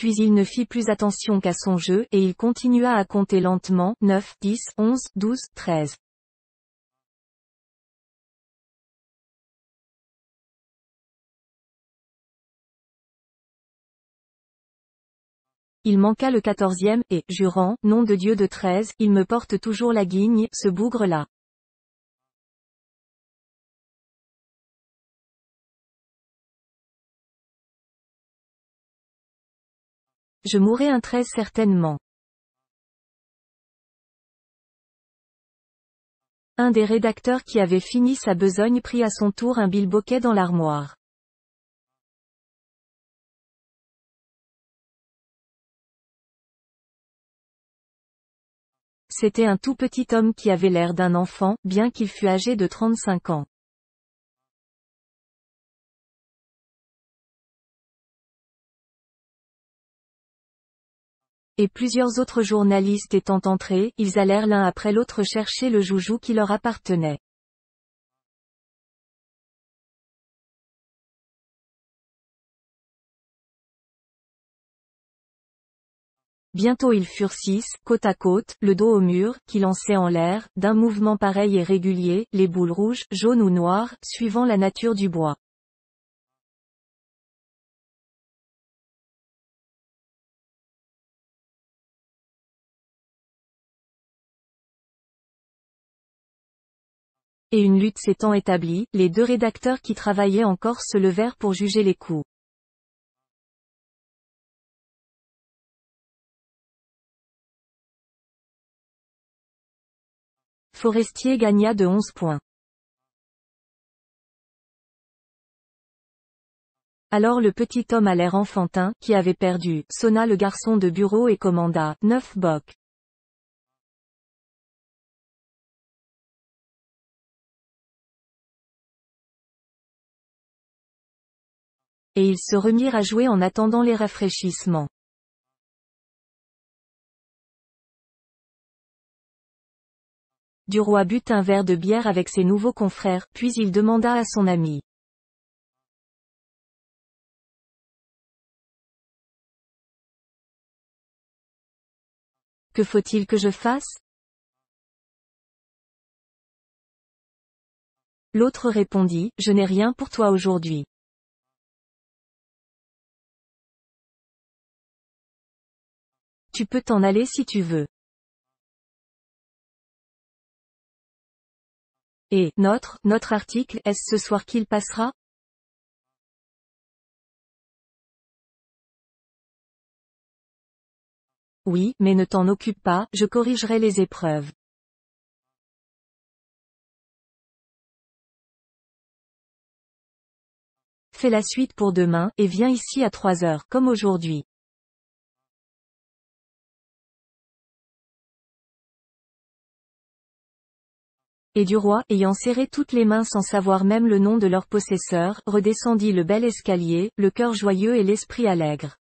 Puis il ne fit plus attention qu'à son jeu, et il continua à compter lentement. 9, 10, 11, 12, 13. Il manqua le 14e, et, jurant, nom de Dieu de 13, il me porte toujours la guigne, ce bougre-là. Je mourrai un 13 certainement. Un des rédacteurs qui avait fini sa besogne prit à son tour un bilboquet dans l'armoire. C'était un tout petit homme qui avait l'air d'un enfant, bien qu'il fût âgé de 35 ans. Et plusieurs autres journalistes étant entrés, ils allèrent l'un après l'autre chercher le joujou qui leur appartenait. Bientôt ils furent 6, côte à côte, le dos au mur, qui lançaient en l'air, d'un mouvement pareil et régulier, les boules rouges, jaunes ou noires, suivant la nature du bois. Et une lutte s'étant établie, les deux rédacteurs qui travaillaient encore se levèrent pour juger les coups. Forestier gagna de 11 points. Alors le petit homme à l'air enfantin, qui avait perdu, sonna le garçon de bureau et commanda, 9 bocs. Et ils se remirent à jouer en attendant les rafraîchissements. Duroy but un verre de bière avec ses nouveaux confrères, puis il demanda à son ami. Que faut-il que je fasse? L'autre répondit, je n'ai rien pour toi aujourd'hui. Tu peux t'en aller si tu veux. Et, notre article, est-ce ce soir qu'il passera? Oui, mais ne t'en occupe pas, je corrigerai les épreuves. fais la suite pour demain, et viens ici à 3 heures, comme aujourd'hui. Et du roi, ayant serré toutes les mains sans savoir même le nom de leur possesseur, redescendit le bel escalier, le cœur joyeux et l'esprit allègre.